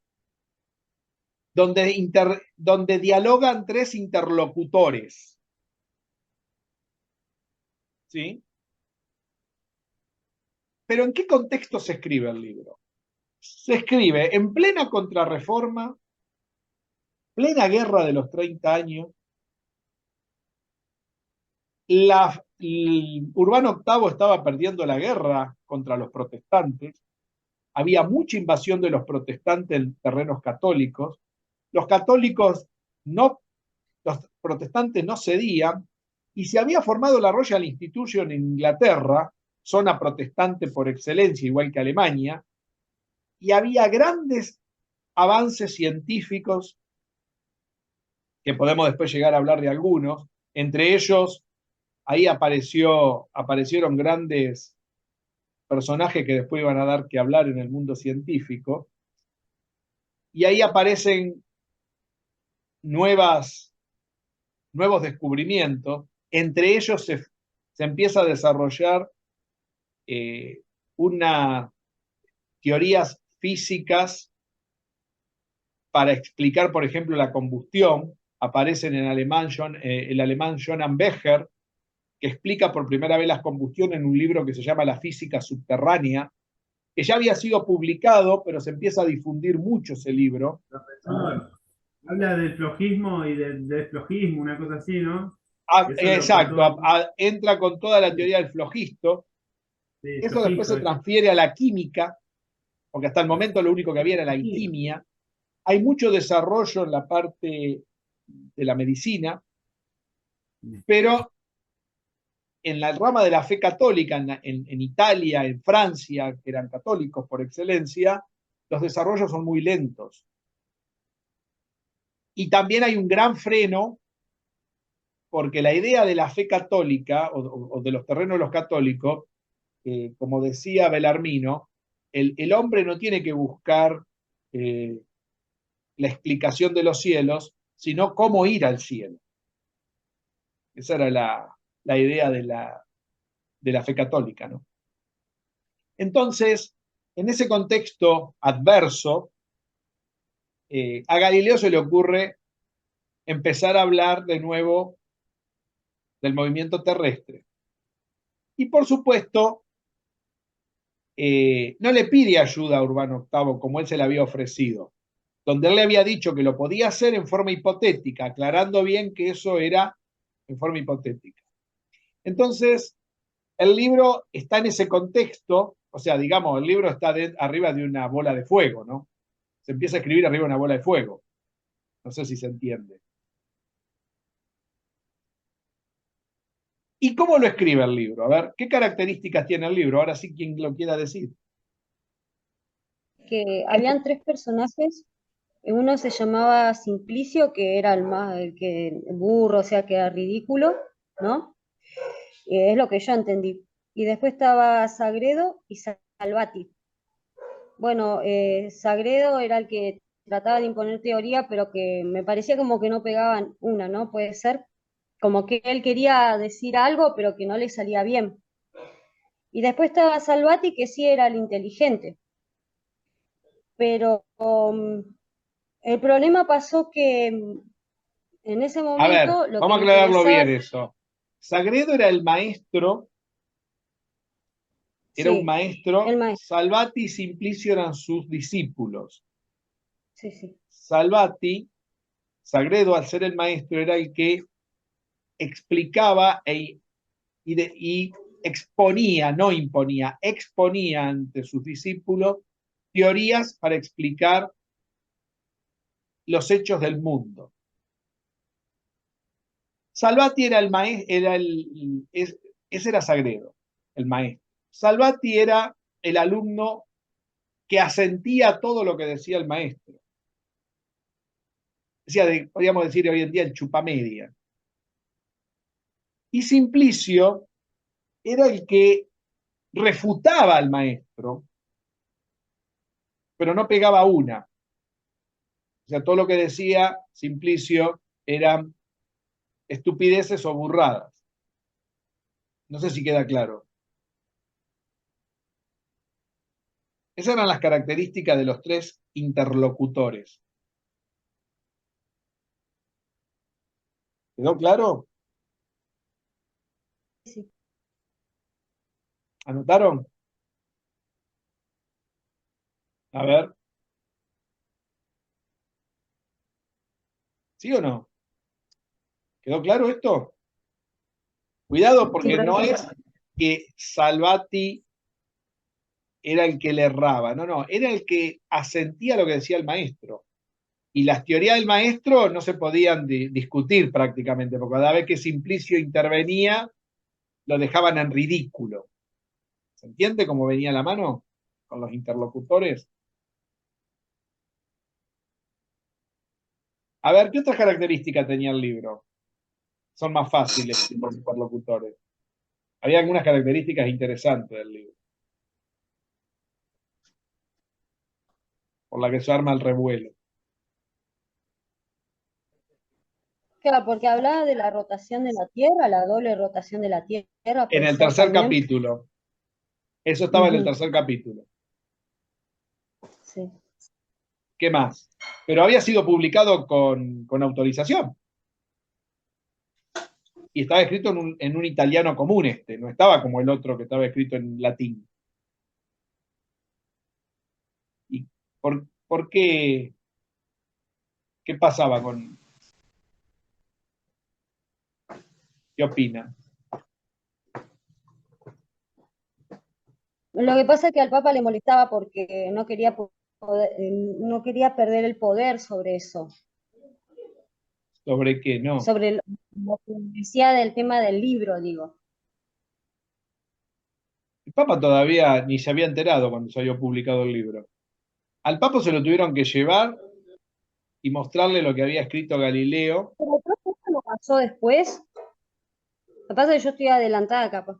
donde dialogan 3 interlocutores. ¿Sí? Pero ¿en qué contexto se escribe el libro? Se escribe en plena Contrarreforma, plena guerra de los 30 años, Urbano VIII estaba perdiendo la guerra contra los protestantes, había mucha invasión de los protestantes en terrenos católicos, los católicos no, los protestantes no cedían, y se había formado la Royal Institution en Inglaterra, zona protestante por excelencia, igual que Alemania, y había grandes avances científicos, que podemos después llegar a hablar de algunos, entre ellos, ahí aparecieron grandes personajes que después iban a dar que hablar en el mundo científico, y ahí aparecen nuevos descubrimientos, entre ellos se empieza a desarrollar unas teorías físicas para explicar, por ejemplo, la combustión. Aparecen en alemán el alemán Johann Becher, que explica por primera vez las combustiones en un libro que se llama La física subterránea, que ya había sido publicado, pero se empieza a difundir mucho ese libro. Profesor, habla del flojismo y del desflojismo, una cosa así, ¿no? Exacto, entra con toda la teoría del flojisto. Sí, Eso después se transfiere a la química, porque hasta el momento lo único que había era la alquimia. Hay mucho desarrollo en la parte de la medicina, pero en la rama de la fe católica, en Italia, en Francia, que eran católicos por excelencia, los desarrollos son muy lentos. Y también hay un gran freno, porque la idea de la fe católica, o de los terrenos de los católicos, como decía Belarmino, el hombre no tiene que buscar la explicación de los cielos, sino cómo ir al cielo. Esa era la idea de la fe católica, ¿no? Entonces, en ese contexto adverso, a Galileo se le ocurre empezar a hablar de nuevo del movimiento terrestre. Y por supuesto, no le pide ayuda a Urbano VIII como él se le había ofrecido, donde él le había dicho que lo podía hacer en forma hipotética, aclarando bien que eso era en forma hipotética. Entonces, el libro está en ese contexto, o sea, digamos, el libro está arriba de una bola de fuego, ¿no? Se empieza a escribir arriba de una bola de fuego. No sé si se entiende. ¿Y cómo lo escribe el libro? A ver, ¿qué características tiene el libro? Ahora sí, quien lo quiera decir. Que habían tres personajes. Uno se llamaba Simplicio, que era el burro, o sea, que era ridículo, ¿no? Es lo que yo entendí. Y después estaba Sagredo y Salvati. Bueno, Sagredo era el que trataba de imponer teoría, pero que me parecía como que no pegaban una, ¿no? Puede ser como que él quería decir algo, pero que no le salía bien. Y después estaba Salvati, que sí era el inteligente. Pero el problema pasó que en ese A ver, momento lo que vamos a le aclararlo interesaba, bien eso. Sagredo era el maestro, era un sí, maestro, el maestro, Salvati y Simplicio eran sus discípulos. sí, sí, Salvati, Sagredo, al ser el maestro, era el que explicaba y exponía, no imponía, exponía ante sus discípulos teorías para explicar los hechos del mundo. Salvati era el maestro, ese era Sagredo, el maestro. Salvati era el alumno que asentía a todo lo que decía el maestro. Decía, podríamos decir hoy en día, el chupamedia. Y Simplicio era el que refutaba al maestro, pero no pegaba una. O sea, todo lo que decía Simplicio eran estupideces o burradas. No sé si queda claro. Esas eran las características de los tres interlocutores. ¿Quedó claro? sí. ¿Anotaron? A ver. ¿Sí o no? ¿Quedó claro esto? Cuidado, porque no es que Salvati era el que le erraba, no, era el que asentía lo que decía el maestro. Y las teorías del maestro no se podían discutir prácticamente, porque cada vez que Simplicio intervenía, lo dejaban en ridículo. ¿Se entiende cómo venía la mano con los interlocutores? A ver, ¿qué otras características tenía el libro? Son más fáciles los interlocutores. Había algunas características interesantes del libro, por la que se arma el revuelo. Claro, porque hablaba de la rotación de la Tierra, la doble rotación de la Tierra. En puede el ser tercer también. capítulo. Eso estaba en el Ujú. tercer capítulo. Sí. ¿Qué más? Pero había sido publicado con autorización. Y estaba escrito en un italiano común no estaba como el otro que estaba escrito en latín. ¿Y por qué? ¿Qué pasaba con? ¿Qué opina? Lo que pasa es que al Papa le molestaba porque no quería, no quería perder el poder sobre eso, ¿Sobre qué? No. sobre lo que decía del tema del libro, digo. El Papa todavía ni se había enterado cuando se había publicado el libro. Al Papa se lo tuvieron que llevar y mostrarle lo que había escrito Galileo. Pero creo que eso lo pasó después. Lo que pasa es que yo estoy adelantada, capaz.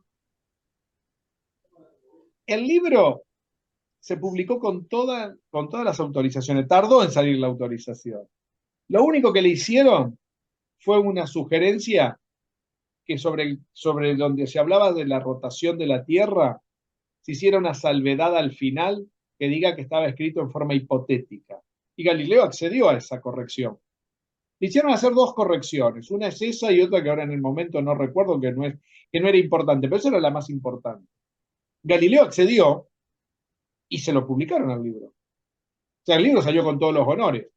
El libro se publicó con todas las autorizaciones. Tardó en salir la autorización. Lo único que le hicieron fue una sugerencia que sobre donde se hablaba de la rotación de la Tierra, se hiciera una salvedad al final que diga que estaba escrito en forma hipotética. Y Galileo accedió a esa corrección. Le hicieron hacer dos correcciones. Una es esa y otra que ahora en el momento no recuerdo, que no era importante, pero esa era la más importante. Galileo accedió y se lo publicaron al libro. O sea, el libro salió con todos los honores.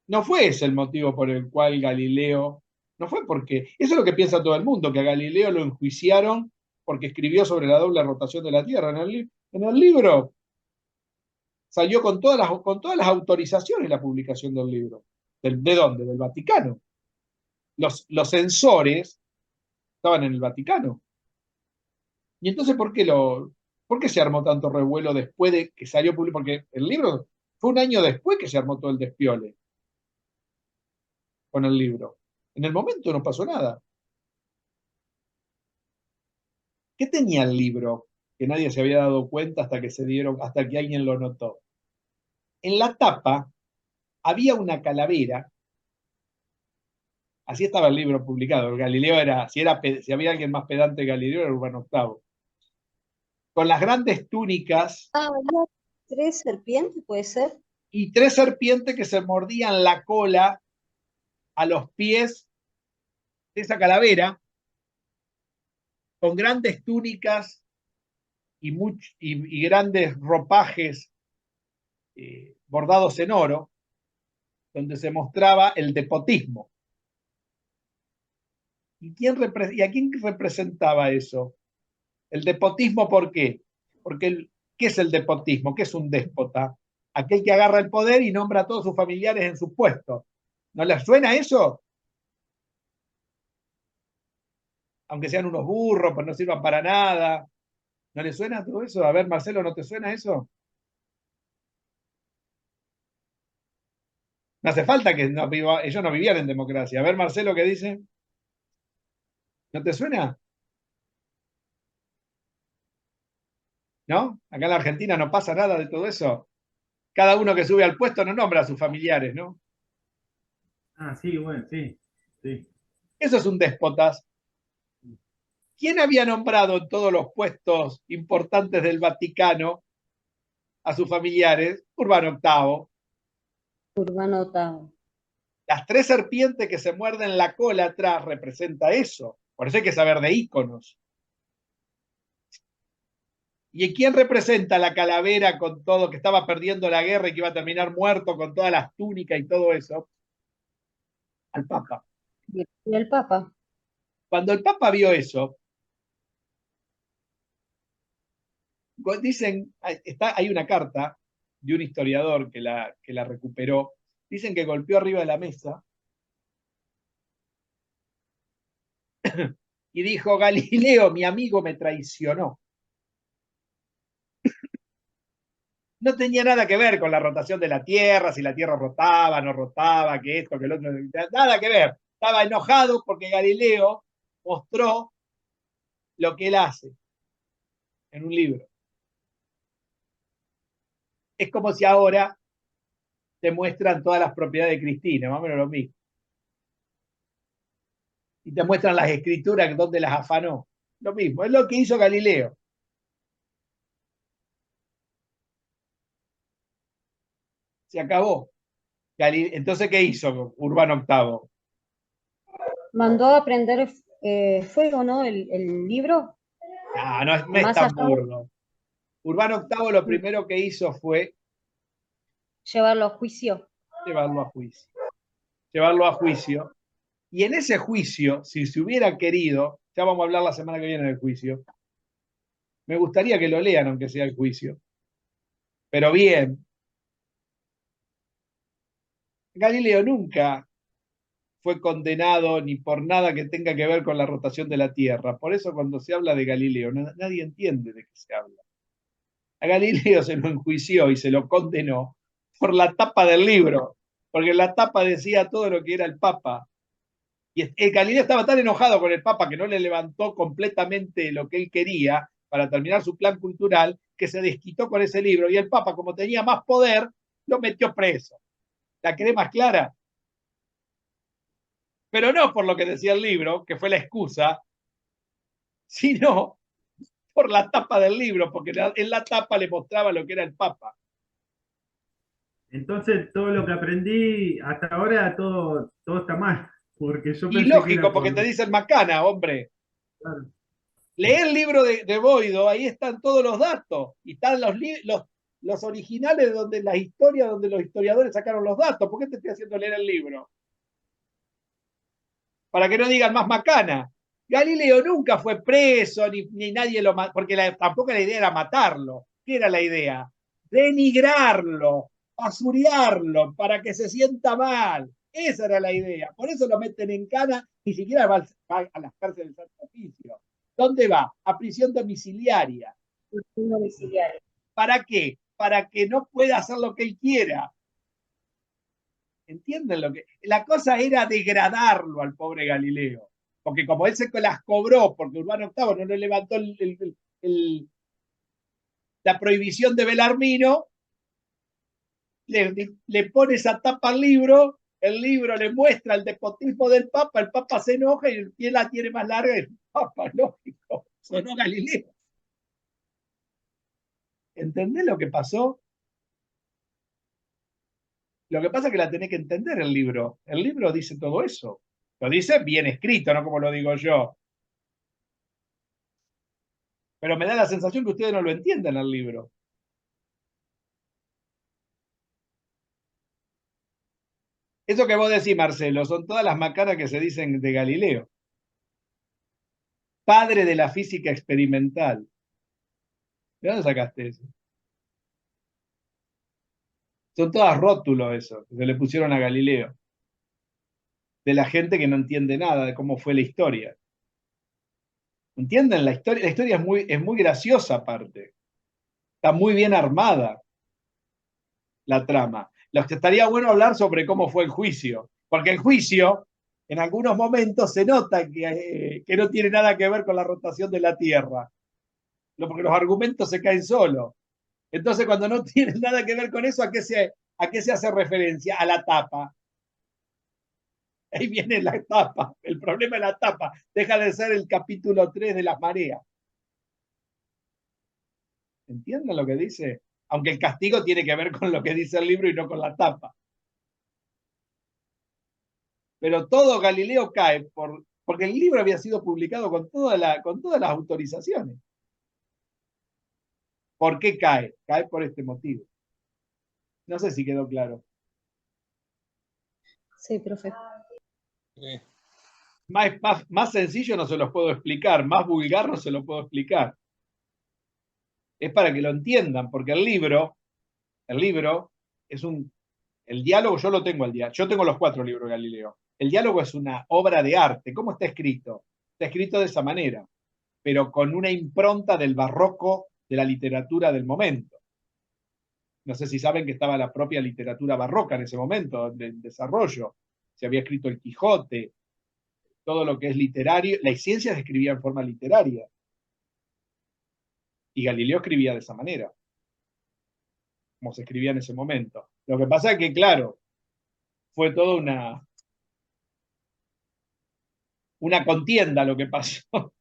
No fue ese el motivo por el cual Galileo, no fue porque, eso es lo que piensa todo el mundo, que a Galileo lo enjuiciaron porque escribió sobre la doble rotación de la Tierra. En el libro salió con todas las autorizaciones la publicación del libro. ¿De dónde? Del Vaticano. Los censores estaban en el Vaticano. Y entonces, ¿por qué se armó tanto revuelo después de que salió publicado? Porque el libro fue un año después que se armó todo el despiole con el libro. En el momento no pasó nada. ¿Qué tenía el libro? Que nadie se había dado cuenta hasta que alguien lo notó. En la tapa había una calavera. Así estaba el libro publicado. Galileo si había alguien más pedante que Galileo, era Urbano VIII. Con las grandes túnicas Ah, había 3 serpientes, puede ser. y 3 serpientes que se mordían la cola a los pies de esa calavera, con grandes túnicas y grandes ropajes bordados en oro, donde se mostraba el despotismo. ¿Y a quién representaba eso? El despotismo, ¿por qué? Porque ¿qué es el despotismo? ¿Qué es un déspota? Aquel que agarra el poder y nombra a todos sus familiares en su puesto. ¿No les suena eso? Aunque sean unos burros, pero no sirvan para nada. ¿No les suena todo eso? A ver, Marcelo, ¿no te suena eso? No hace falta que ellos no vivían en democracia. A ver, Marcelo, ¿qué dice? ¿No te suena? ¿No? Acá en la Argentina no pasa nada de todo eso. Cada uno que sube al puesto no nombra a sus familiares, ¿no? Ah, sí, bueno, sí, sí. Eso es un déspota. ¿Quién había nombrado en todos los puestos importantes del Vaticano a sus familiares? Urbano VIII. Urbano VIII. Las 3 serpientes que se muerden la cola atrás representa eso. Por eso hay que saber de íconos. ¿Y quién representa la calavera con todo, que estaba perdiendo la guerra y que iba a terminar muerto con todas las túnicas y todo eso? al Papa. Y el Papa. Cuando el Papa vio eso, dicen, hay una carta de un historiador que la recuperó, dicen que golpeó arriba de la mesa y dijo, Galileo, mi amigo me traicionó. No tenía nada que ver con la rotación de la Tierra, si la Tierra rotaba, no rotaba, que esto, que el otro, nada que ver. Estaba enojado porque Galileo mostró lo que él hace en un libro. Es como si ahora te muestran todas las propiedades de Cristina, más o menos lo mismo. Y te muestran las escrituras donde las afanó. Lo mismo, es lo que hizo Galileo. Se acabó. Entonces, ¿qué hizo Urbano VIII? Mandó a prender fuego, ¿no? El libro. No es Más tan allá de burdo. Urbano VIII lo primero que hizo fue llevarlo a juicio. llevarlo a juicio. Llevarlo a juicio. Y en ese juicio, si se hubiera querido, ya vamos a hablar la semana que viene del juicio, me gustaría que lo lean, aunque sea el juicio. Pero bien, Galileo nunca fue condenado ni por nada que tenga que ver con la rotación de la Tierra. Por eso cuando se habla de Galileo, nadie entiende de qué se habla. A Galileo se lo enjuició y se lo condenó por la tapa del libro, porque la tapa decía todo lo que era el Papa. Y el Galileo estaba tan enojado con el Papa que no le levantó completamente lo que él quería para terminar su plan cultural, que se desquitó con ese libro. Y el Papa, como tenía más poder, lo metió preso. ¿La querés más clara? Pero no por lo que decía el libro, que fue la excusa, sino por la tapa del libro, porque en la tapa le mostraba lo que era el Papa. Entonces, todo lo que aprendí hasta ahora, todo está mal, porque yo Y pensé que lógico, era porque te dicen macana, hombre. claro. Lee el libro de Boido, ahí están todos los datos, y están los originales donde las historias, donde los historiadores sacaron los datos. ¿Por qué te estoy haciendo leer el libro? Para que no digan más macana. Galileo nunca fue preso, ni nadie lo mató, porque tampoco la idea era matarlo. ¿Qué era la idea? Denigrarlo, basurearlo, para que se sienta mal. Esa era la idea. Por eso lo meten en cana, ni siquiera va a las cárceles del Santo Oficio. ¿Dónde va? A prisión domiciliaria. Domiciliario. ¿Para qué? Para que no pueda hacer lo que él quiera. ¿Entienden lo que? La cosa era degradarlo al pobre Galileo. Porque como él se las cobró, porque Urbano VIII no le levantó la prohibición de Belarmino, le pone esa tapa al libro, el libro le muestra el despotismo del Papa, el Papa se enoja y él la tiene más larga y el Papa, lógico, sonó Galileo. ¿Entendés lo que pasó? Lo que pasa es que la tenés que entender el libro. El libro dice todo eso. Lo dice bien escrito, no como lo digo yo. Pero me da la sensación que ustedes no lo entienden el libro. Eso que vos decís, Marcelo, son todas las macanas que se dicen de Galileo. Padre de la física experimental. ¿De dónde sacaste eso? Son todas rótulos eso, que se le pusieron a Galileo. De la gente que no entiende nada de cómo fue la historia. ¿Entienden? La historia es muy graciosa aparte. Está muy bien armada la trama. Lo que estaría bueno hablar sobre cómo fue el juicio, porque el juicio en algunos momentos se nota que no tiene nada que ver con la rotación de la Tierra, porque los argumentos se caen solos. Entonces, cuando no tiene nada que ver con eso, a qué se hace referencia? A la tapa. Ahí viene la tapa, el problema es la tapa, deja de ser el capítulo 3 de las mareas. ¿Entienden lo que dice? Aunque el castigo tiene que ver con lo que dice el libro y no con la tapa. Pero todo Galileo cae porque el libro había sido publicado con todas las autorizaciones. ¿Por qué cae? Cae por este motivo. No sé si quedó claro. Sí, profe. Sí. Más sencillo no se los puedo explicar, más vulgar no se lo puedo explicar. Es para que lo entiendan, porque el libro es el diálogo yo lo tengo al día. Yo tengo los 4 libros de Galileo. El diálogo es una obra de arte. ¿Cómo está escrito? Está escrito de esa manera, pero con una impronta del barroco de la literatura del momento. No sé si saben que estaba la propia literatura barroca en ese momento, de desarrollo. Se había escrito el Quijote, todo lo que es literario. La ciencia se escribía en forma literaria. Y Galileo escribía de esa manera, como se escribía en ese momento. Lo que pasa es que, claro, fue toda una contienda lo que pasó.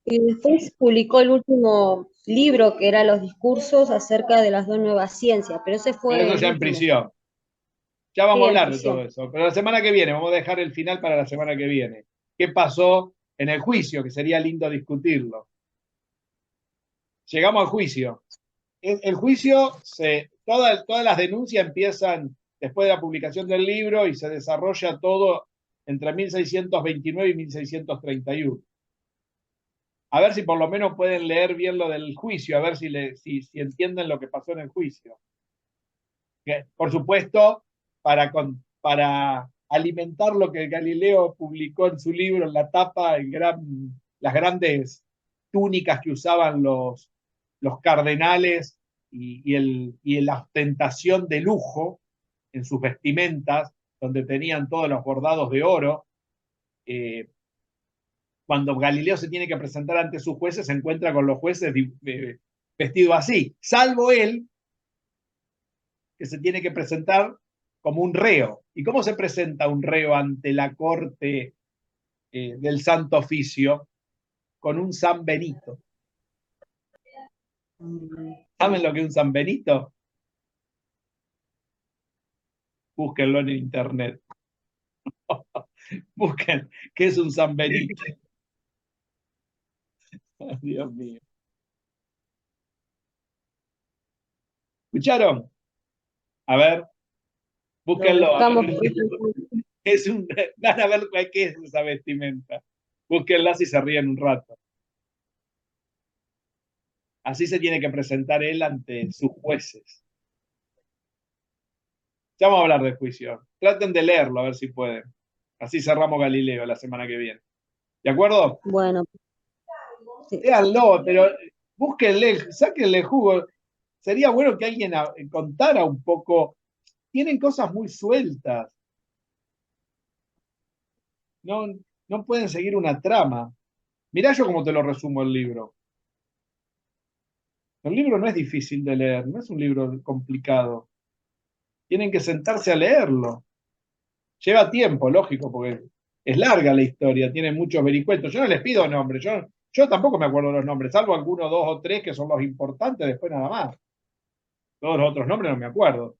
Y después publicó el último libro, que era Los discursos acerca de las dos nuevas ciencias, pero ese Pero fue eso el ya en último. prisión. Ya vamos Sí, a en hablar de todo prisión. eso. Pero la semana que viene, vamos a dejar el final para la semana que viene. ¿Qué pasó en el juicio? Que sería lindo discutirlo. Llegamos al juicio. El juicio, todas las denuncias empiezan después de la publicación del libro y se desarrolla todo entre 1629 y 1631. A ver si por lo menos pueden leer bien lo del juicio, a ver si entienden lo que pasó en el juicio. Que, por supuesto, para alimentar lo que Galileo publicó en su libro, en la tapa, las grandes túnicas que usaban los cardenales y la ostentación de lujo en sus vestimentas, donde tenían todos los bordados de oro. Cuando Galileo se tiene que presentar ante sus jueces, se encuentra con los jueces vestidos así, salvo él, que se tiene que presentar como un reo. ¿Y cómo se presenta un reo ante la corte del Santo Oficio? Con un San Benito. ¿Saben lo que es un San Benito? Búsquenlo en internet. Busquen qué es un San Benito. Ay, Dios mío. ¿Escucharon? A ver, Lo búsquenlo. A buscamos. ver, van a ver qué es esa vestimenta. Búsquenla si se ríen un rato. Así se tiene que presentar él ante sus jueces. Ya vamos a hablar de juicio. Traten de leerlo, a ver si pueden. Así cerramos Galileo la semana que viene. ¿De acuerdo? Bueno, sí. Léanlo, pero búsquenle, sáquenle jugo. Sería bueno que alguien contara un poco. Tienen cosas muy sueltas. No, no pueden seguir una trama. Mirá yo cómo te lo resumo el libro. El libro no es difícil de leer, no es un libro complicado. Tienen que sentarse a leerlo. Lleva tiempo, lógico, porque es larga la historia, tiene muchos vericuetos. Yo no les pido nombres, yo tampoco me acuerdo los nombres, salvo algunos 2 o 3 que son los importantes, después nada más. Todos los otros nombres no me acuerdo.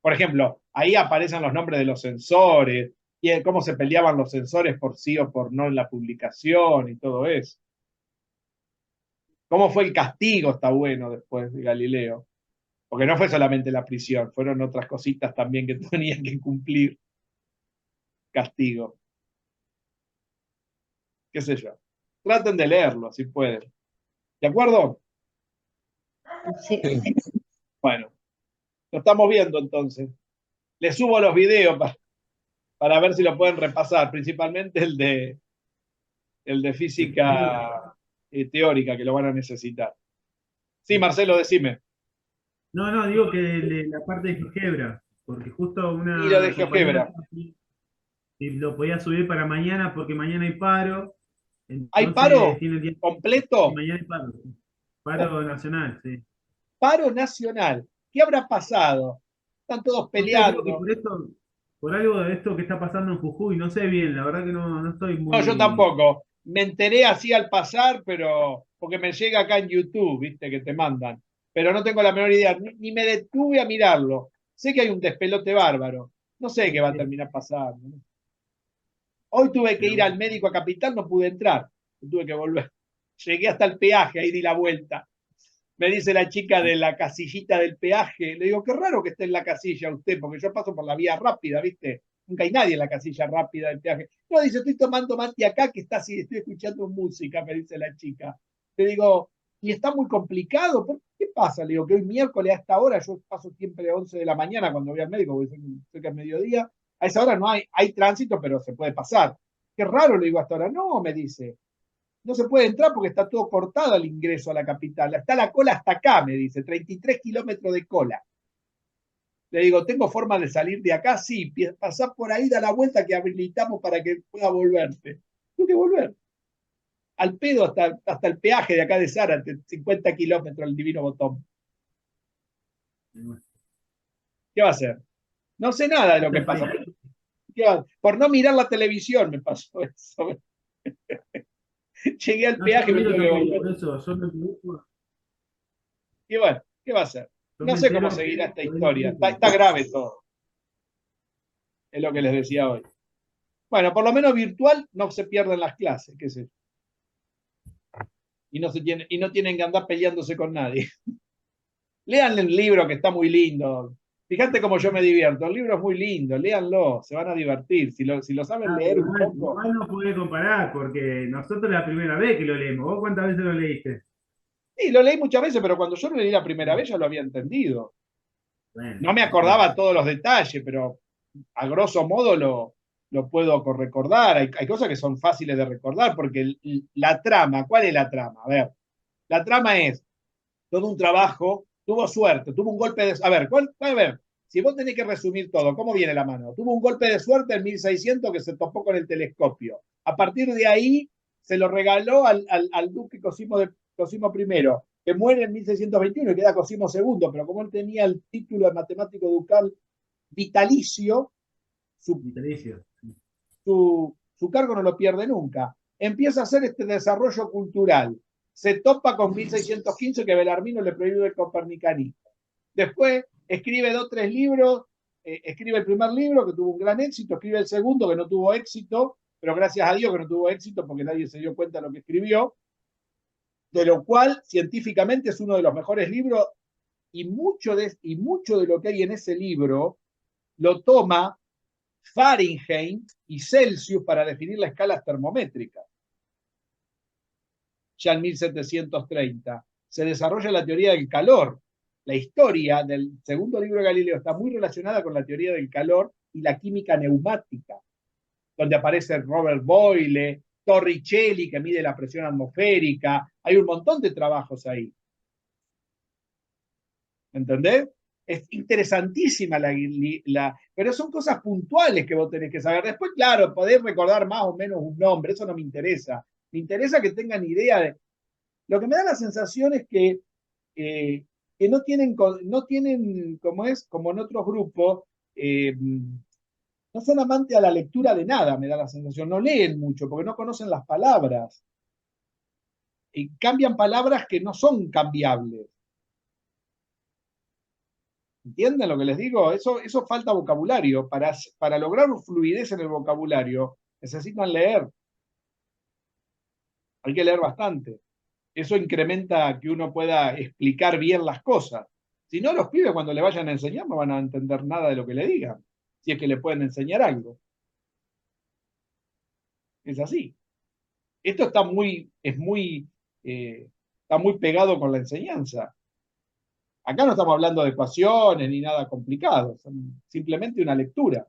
Por ejemplo, ahí aparecen los nombres de los censores, y cómo se peleaban los censores por sí o por no en la publicación y todo eso. ¿Cómo fue el castigo? Está bueno después de Galileo. Porque no fue solamente la prisión, fueron otras cositas también que tenían que cumplir castigo. Qué sé yo. Traten de leerlo, si pueden. ¿De acuerdo? Sí. Bueno, lo estamos viendo entonces. Les subo los videos para ver si lo pueden repasar, principalmente el de física teórica, que lo van a necesitar. Sí, Marcelo, decime. No, digo que de la parte de GeoGebra, porque justo Y lo de una compañera GeoGebra. lo podía subir para mañana porque mañana hay paro, ¿Hay entonces paro tiene el día y completo? mañana hay paro. Paro nacional, sí. Paro nacional. ¿Qué habrá pasado? Están todos No sé, creo que peleando. por esto, por algo de esto que está pasando en Jujuy, no sé bien, la verdad que no estoy No, yo muy. tampoco. Me enteré así al pasar, pero porque me llega acá en YouTube, viste, que te mandan. Pero no tengo la menor idea, ni me detuve a mirarlo. Sé que hay un despelote bárbaro. No sé qué va a terminar pasando. Hoy tuve que Pero ir al bueno. médico a Capital, no pude entrar. Tuve que volver. Llegué hasta el peaje, ahí di la vuelta. Me dice la chica de la casillita del peaje. Le digo, qué raro que esté en la casilla usted, porque yo paso por la vía rápida, ¿viste? nunca hay nadie en la casilla rápida del peaje. No, dice, estoy tomando mate acá, que está así, estoy escuchando música, me dice la chica. Le digo, y está muy complicado. ¿Qué pasa? Le digo, que hoy miércoles a esta hora, yo paso siempre a 11 de la mañana cuando voy al médico, porque sé que es mediodía, a esa hora no hay tránsito, pero se puede pasar. Qué raro, le digo hasta ahora. No, me dice, no se puede entrar porque está todo cortado el ingreso a la capital. Está la cola hasta acá, me dice, 33 kilómetros de cola. Le digo, ¿tengo forma de salir de acá? Sí, pasás por ahí, da la vuelta que habilitamos para que pueda volverte. Tengo que volver. Al pedo hasta el peaje de acá de Zárate, 50 kilómetros el divino botón. ¿Qué va a hacer? No sé nada de lo que pasa. Por no mirar la televisión me pasó eso. Llegué al peaje y me tuve que volver. Y bueno, ¿qué va a hacer? No sé cómo seguirá esta historia. Está grave todo. Es lo que les decía hoy. Bueno, por lo menos virtual no se pierden las clases, qué sé yo. Y no tienen que andar peleándose con nadie. Lean el libro que está muy lindo. Fíjate cómo yo me divierto. El libro es muy lindo, léanlo, se van a divertir. Si lo saben leer un poco. Igual no puede comparar, porque nosotros es la primera vez que lo leemos. ¿Vos cuántas veces lo leíste? Sí, lo leí muchas veces, pero cuando yo lo leí la primera vez ya lo había entendido. Bueno, No me acordaba todos los detalles, pero a grosso modo lo puedo recordar. Hay cosas que son fáciles de recordar, porque la trama, ¿cuál es la trama? A ver, la trama es todo un trabajo, tuvo suerte, tuvo un golpe de... A ver, si vos tenés que resumir todo, ¿cómo viene la mano? Tuvo un golpe de suerte en 1600 que se topó con el telescopio. A partir de ahí se lo regaló al duque Cosimo I, que muere en 1621 y queda Cosimo II, pero como él tenía el título de matemático ducal vitalicio, Vitalicio. su cargo no lo pierde nunca. Empieza a hacer este desarrollo cultural. Se topa con 1615 que Belarmino le prohíbe el copernicanismo. Después escribe 2 o 3 libros, escribe el primer libro que tuvo un gran éxito, escribe el segundo que no tuvo éxito, pero gracias a Dios que no tuvo éxito porque nadie se dio cuenta de lo que escribió, de lo cual científicamente es uno de los mejores libros y mucho de lo que hay en ese libro lo toma Fahrenheit y Celsius para definir las escalas termométricas. Ya en 1730 se desarrolla la teoría del calor. La historia del segundo libro de Galileo está muy relacionada con la teoría del calor y la química neumática, donde aparece Robert Boyle, Torricelli, que mide la presión atmosférica. Hay un montón de trabajos ahí. ¿Entendés? Es interesantísima pero son cosas puntuales que vos tenés que saber. Después, claro, podés recordar más o menos un nombre, eso no me interesa. Me interesa que tengan idea de... Lo que me da la sensación es que no tienen, como en otros grupos, no son amantes a la lectura de nada, me da la sensación. No leen mucho porque no conocen las palabras. Y cambian palabras que no son cambiables. ¿Entienden lo que les digo? Eso falta vocabulario. Para lograr fluidez en el vocabulario, necesitan leer. Hay que leer bastante. Eso incrementa que uno pueda explicar bien las cosas. Si no, los pibes cuando le vayan a enseñar no van a entender nada de lo que le digan, si es que le pueden enseñar algo. Es así. Esto está muy pegado con la enseñanza. Acá no estamos hablando de ecuaciones ni nada complicado, son simplemente una lectura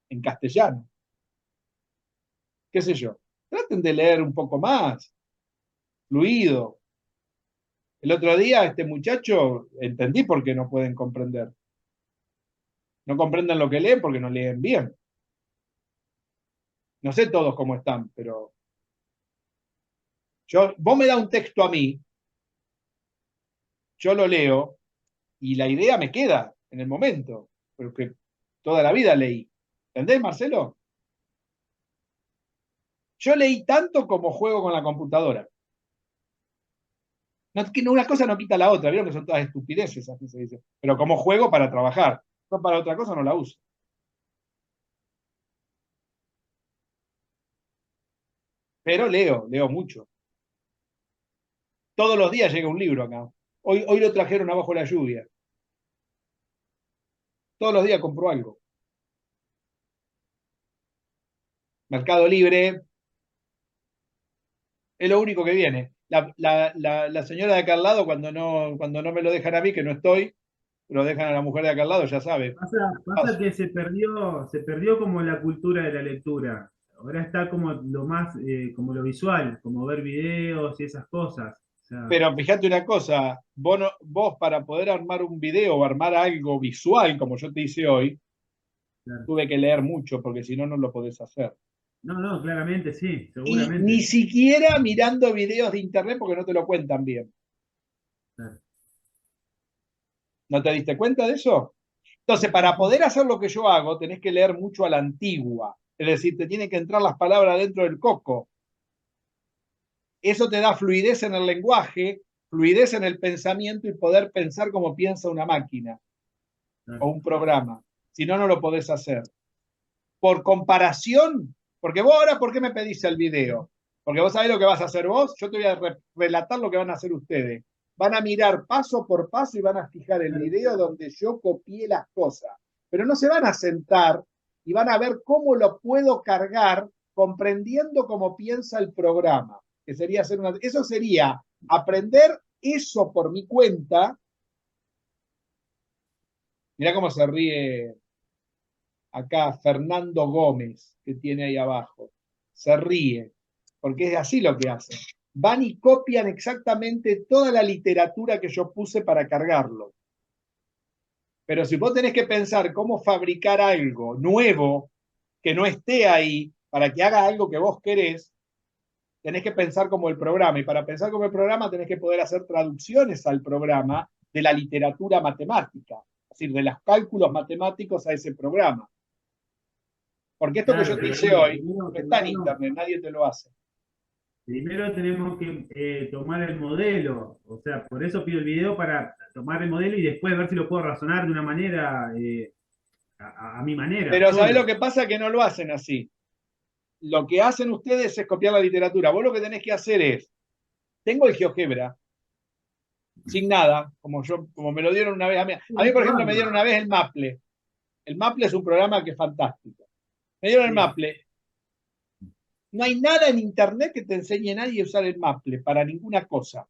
en castellano. ¿Qué sé yo? Traten de leer un poco más, fluido. El otro día este muchacho, entendí por qué no pueden comprender. No comprenden lo que leen porque no leen bien. No sé todos cómo están, pero vos me das un texto a mí, yo lo leo y la idea me queda en el momento, porque toda la vida leí. ¿Entendés, Marcelo? Yo leí tanto como juego con la computadora. No, que una cosa no quita la otra, vieron que son todas estupideces, así se dice. Pero como juego para trabajar, no para otra cosa no la uso. Pero leo mucho. Todos los días llega un libro acá. Hoy lo trajeron abajo la lluvia. Todos los días compro algo. Mercado Libre es lo único que viene. La señora de acá al lado, cuando no me lo dejan a mí, que no estoy, lo dejan a la mujer de acá al lado, ya sabe. Pasa que se perdió como la cultura de la lectura. Ahora está como lo más, como lo visual, como ver videos y esas cosas. O sea, Pero fíjate una cosa, vos para poder armar un video o armar algo visual, como yo te hice hoy, claro. tuve que leer mucho, porque si no, no lo podés hacer. No, claramente sí, Y seguramente. ni siquiera mirando videos de internet porque no te lo cuentan bien. Claro. ¿No te diste cuenta de eso? Entonces, para poder hacer lo que yo hago, tenés que leer mucho a la antigua. Es decir, te tienen que entrar las palabras dentro del coco. Eso te da fluidez en el lenguaje, fluidez en el pensamiento y poder pensar como piensa una máquina Claro. o un programa. Si no, no lo podés hacer. Por comparación, porque vos ahora, ¿por qué me pedís el video? Porque vos sabés lo que vas a hacer vos, yo te voy a relatar lo que van a hacer ustedes. Van a mirar paso por paso y van a fijar el video donde yo copié las cosas. Pero no se van a sentar y van a ver cómo lo puedo cargar comprendiendo cómo piensa el programa. Que sería hacer eso sería aprender eso por mi cuenta. Mirá cómo se ríe acá Fernando Gómez, que tiene ahí abajo. Se ríe, porque es así lo que hacen. Van y copian exactamente toda la literatura que yo puse para cargarlo. Pero si vos tenés que pensar cómo fabricar algo nuevo que no esté ahí para que haga algo que vos querés, tenés que pensar como el programa. Y para pensar como el programa tenés que poder hacer traducciones al programa de la literatura matemática, es decir, de los cálculos matemáticos a ese programa. Porque esto que yo Claro, te pero hice bueno, hoy no está en internet, nadie te lo hace. primero tenemos que tomar el modelo, o sea, por eso pido el video para tomar el modelo y después ver si lo puedo razonar de una manera, a mi manera, Pero ¿sabés solo. lo que pasa? Que no lo hacen así. Lo que hacen ustedes es copiar la literatura. Vos lo que tenés que hacer es, tengo el GeoGebra, sin nada, como me lo dieron una vez a mí. A mí, por ejemplo, me dieron una vez el Maple. El Maple es un programa que es fantástico. Me dieron el Sí. Maple. No hay nada en internet que te enseñe a nadie a usar el Maple para ninguna cosa.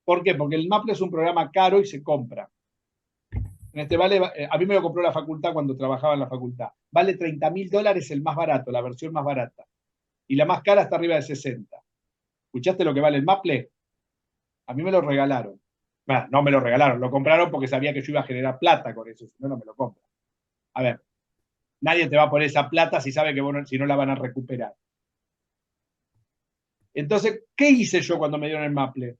¿Por qué? Porque el Maple es un programa caro y se compra. A mí me lo compró la facultad cuando trabajaba en la facultad. Vale $30.000 el más barato, la versión más barata. Y la más cara está arriba de 60. ¿Escuchaste lo que vale el Maple? A mí me lo regalaron. Bueno, no me lo regalaron, lo compraron porque sabía que yo iba a generar plata con eso, si no, no me lo compro. A ver, nadie te va a poner esa plata si sabe que si no la van a recuperar. Entonces, ¿qué hice yo cuando me dieron el Maple?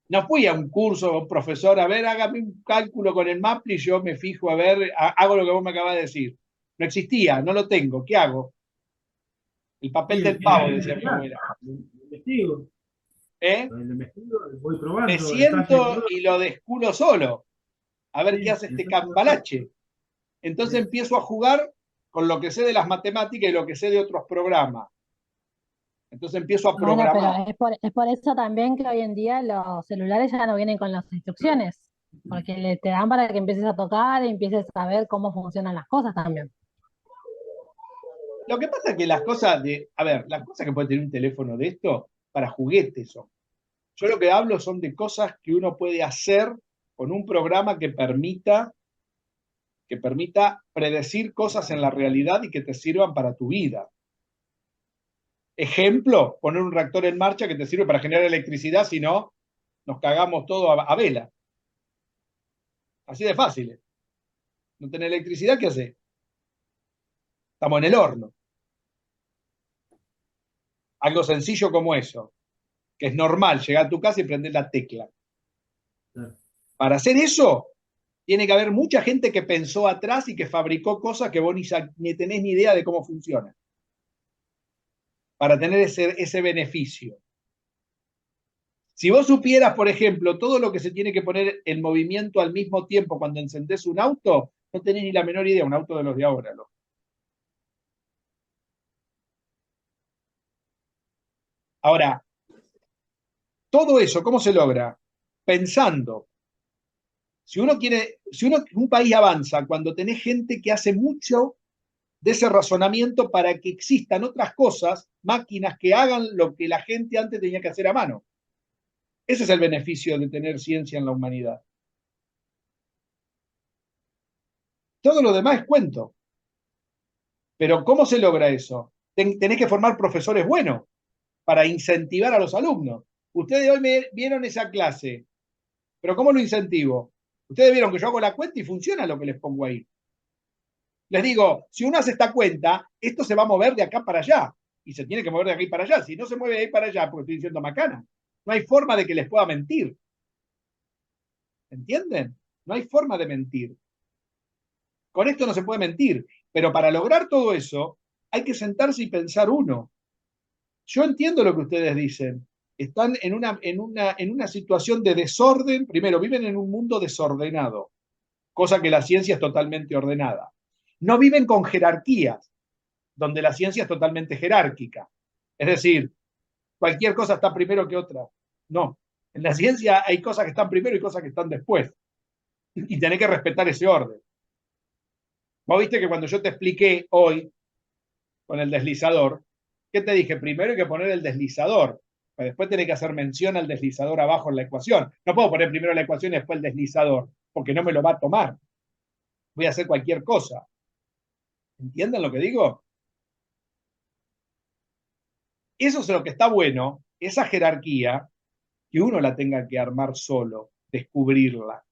No fui a un curso o un profesor, a ver, hágame un cálculo con el Maple y yo me fijo, a ver, hago lo que vos me acabas de decir. No existía, no lo tengo, ¿qué hago? El papel del pavo, decía mi abuela. Lo investigo, ¿Eh? lo investigo, voy Me probando, ensayo y siento error. y lo descubro solo, a ver Sí, qué hace este ensayo y error. cambalache. Entonces Sí. empiezo a jugar con lo que sé de las matemáticas y lo que sé de otros programas. Entonces empiezo a Bueno, pero programar. es por eso también que hoy en día los celulares ya no vienen con las instrucciones, porque te dan para que empieces a tocar y empieces a ver cómo funcionan las cosas también. Lo que pasa es que las cosas que puede tener un teléfono de esto, para juguetes son. Yo lo que hablo son de cosas que uno puede hacer con un programa que permita predecir cosas en la realidad y que te sirvan para tu vida. Ejemplo, poner un reactor en marcha que te sirve para generar electricidad, si no, nos cagamos todo a vela. Así de fácil. No tener electricidad, ¿qué hace? Estamos en el horno. Algo sencillo como eso, que es normal llegar a tu casa y prender la tecla. Claro. Para hacer eso, tiene que haber mucha gente que pensó atrás y que fabricó cosas que vos ni tenés ni idea de cómo funcionan. Para tener ese beneficio. Si vos supieras, por ejemplo, todo lo que se tiene que poner en movimiento al mismo tiempo cuando encendés un auto, no tenés ni la menor idea, un auto de los de ahora. ¿No? Ahora, todo eso, ¿cómo se logra? Pensando. Si un país avanza cuando tenés gente que hace mucho de ese razonamiento para que existan otras cosas, máquinas que hagan lo que la gente antes tenía que hacer a mano. Ese es el beneficio de tener ciencia en la humanidad. Todo lo demás es cuento. Pero ¿cómo se logra eso? Tenés que formar profesores buenos para incentivar a los alumnos. Ustedes hoy me vieron esa clase, pero ¿cómo lo incentivo? Ustedes vieron que yo hago la cuenta y funciona lo que les pongo ahí. Les digo, si uno hace esta cuenta, esto se va a mover de acá para allá. Y se tiene que mover de aquí para allá. Si no se mueve de ahí para allá, porque estoy diciendo macana, no hay forma de que les pueda mentir. ¿Entienden? No hay forma de mentir. Con esto no se puede mentir. Pero para lograr todo eso, hay que sentarse y pensar uno. Yo entiendo lo que ustedes dicen. Están en una situación de desorden. Primero, viven en un mundo desordenado, cosa que la ciencia es totalmente ordenada. No viven con jerarquías, donde la ciencia es totalmente jerárquica. Es decir, cualquier cosa está primero que otra. No. En la ciencia hay cosas que están primero y cosas que están después. Y tenés que respetar ese orden. Vos viste que cuando yo te expliqué hoy con el deslizador, ¿qué te dije? Primero hay que poner el deslizador. Pero después tenés que hacer mención al deslizador abajo en la ecuación. No puedo poner primero la ecuación y después el deslizador, porque no me lo va a tomar. Voy a hacer cualquier cosa. ¿Entienden lo que digo? Eso es lo que está bueno, esa jerarquía, que uno la tenga que armar solo, descubrirla,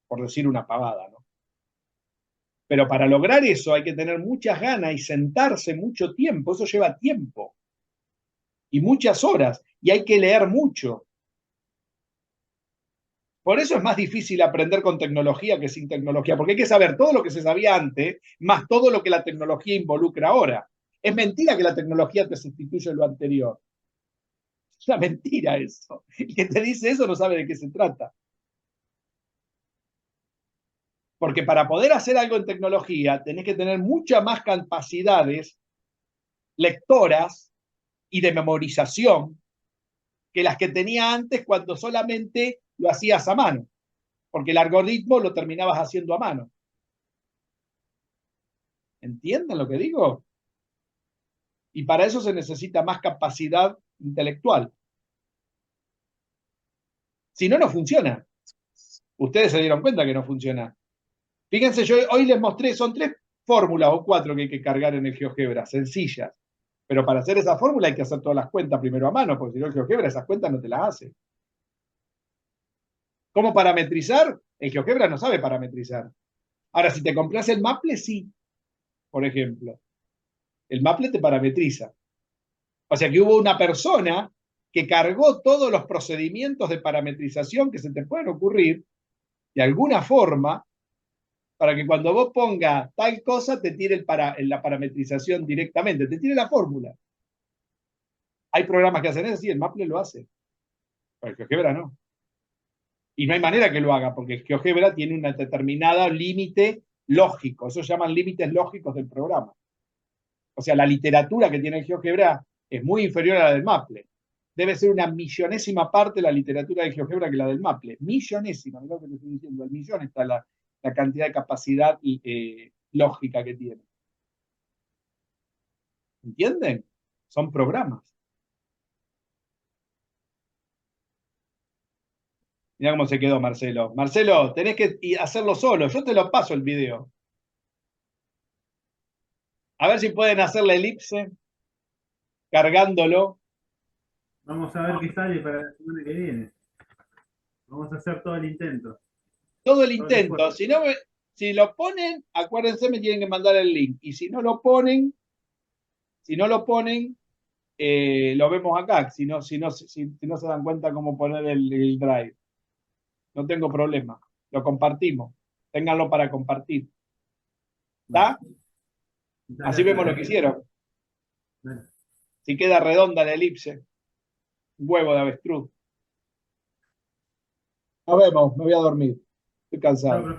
por decir una pavada, ¿no? Pero para lograr eso hay que tener muchas ganas y sentarse mucho tiempo, eso lleva tiempo y muchas horas, y hay que leer mucho. Por eso es más difícil aprender con tecnología que sin tecnología, porque hay que saber todo lo que se sabía antes, más todo lo que la tecnología involucra ahora. Es mentira que la tecnología te sustituye lo anterior. Es una mentira eso. El que te dice eso no sabe de qué se trata. Porque para poder hacer algo en tecnología tenés que tener muchas más capacidades lectoras y de memorización que las que tenía antes cuando solamente lo hacías a mano, porque el algoritmo lo terminabas haciendo a mano. ¿Entienden lo que digo? Y para eso se necesita más capacidad intelectual. Si no, no funciona. Ustedes se dieron cuenta que no funciona. Fíjense, yo hoy les mostré, son 3 fórmulas o 4 que hay que cargar en el GeoGebra, sencillas. Pero para hacer esa fórmula hay que hacer todas las cuentas primero a mano, porque si no el GeoGebra esas cuentas no te las hace. ¿Cómo parametrizar? El GeoGebra no sabe parametrizar. Ahora, si te compras el Maple, sí, por ejemplo. El Maple te parametriza. O sea que hubo una persona que cargó todos los procedimientos de parametrización que se te pueden ocurrir, de alguna forma, para que cuando vos pongas tal cosa te tire la parametrización directamente, te tire la fórmula. Hay programas que hacen eso, sí, el Maple lo hace, pero el GeoGebra no. Y no hay manera que lo haga, porque el GeoGebra tiene un determinado límite lógico, eso se llaman límites lógicos del programa. O sea, la literatura que tiene el GeoGebra es muy inferior a la del Maple. Debe ser una millonésima parte de la literatura del GeoGebra que la del Maple. Millonésima, mirá lo que te estoy diciendo, el millón está la cantidad de capacidad lógica que tiene. ¿Entienden? Son programas. Mirá cómo se quedó Marcelo. Marcelo, tenés que hacerlo solo. Yo te lo paso el video. A ver si pueden hacer la elipse cargándolo. Vamos a ver qué sale para la semana que viene. Vamos a hacer todo el intento. Todo el intento. Si lo ponen, acuérdense, me tienen que mandar el link. Y si no lo ponen, lo vemos acá. Si no se dan cuenta cómo poner el drive. No tengo problema. Lo compartimos. Ténganlo para compartir. ¿Está? Así vemos lo que hicieron. Si queda redonda la elipse. Un huevo de avestruz. Nos vemos. Me voy a dormir. Estoy cansado.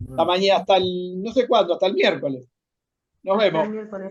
Hasta mañana, hasta el, no sé cuándo, hasta el miércoles. Nos vemos. Hasta el miércoles.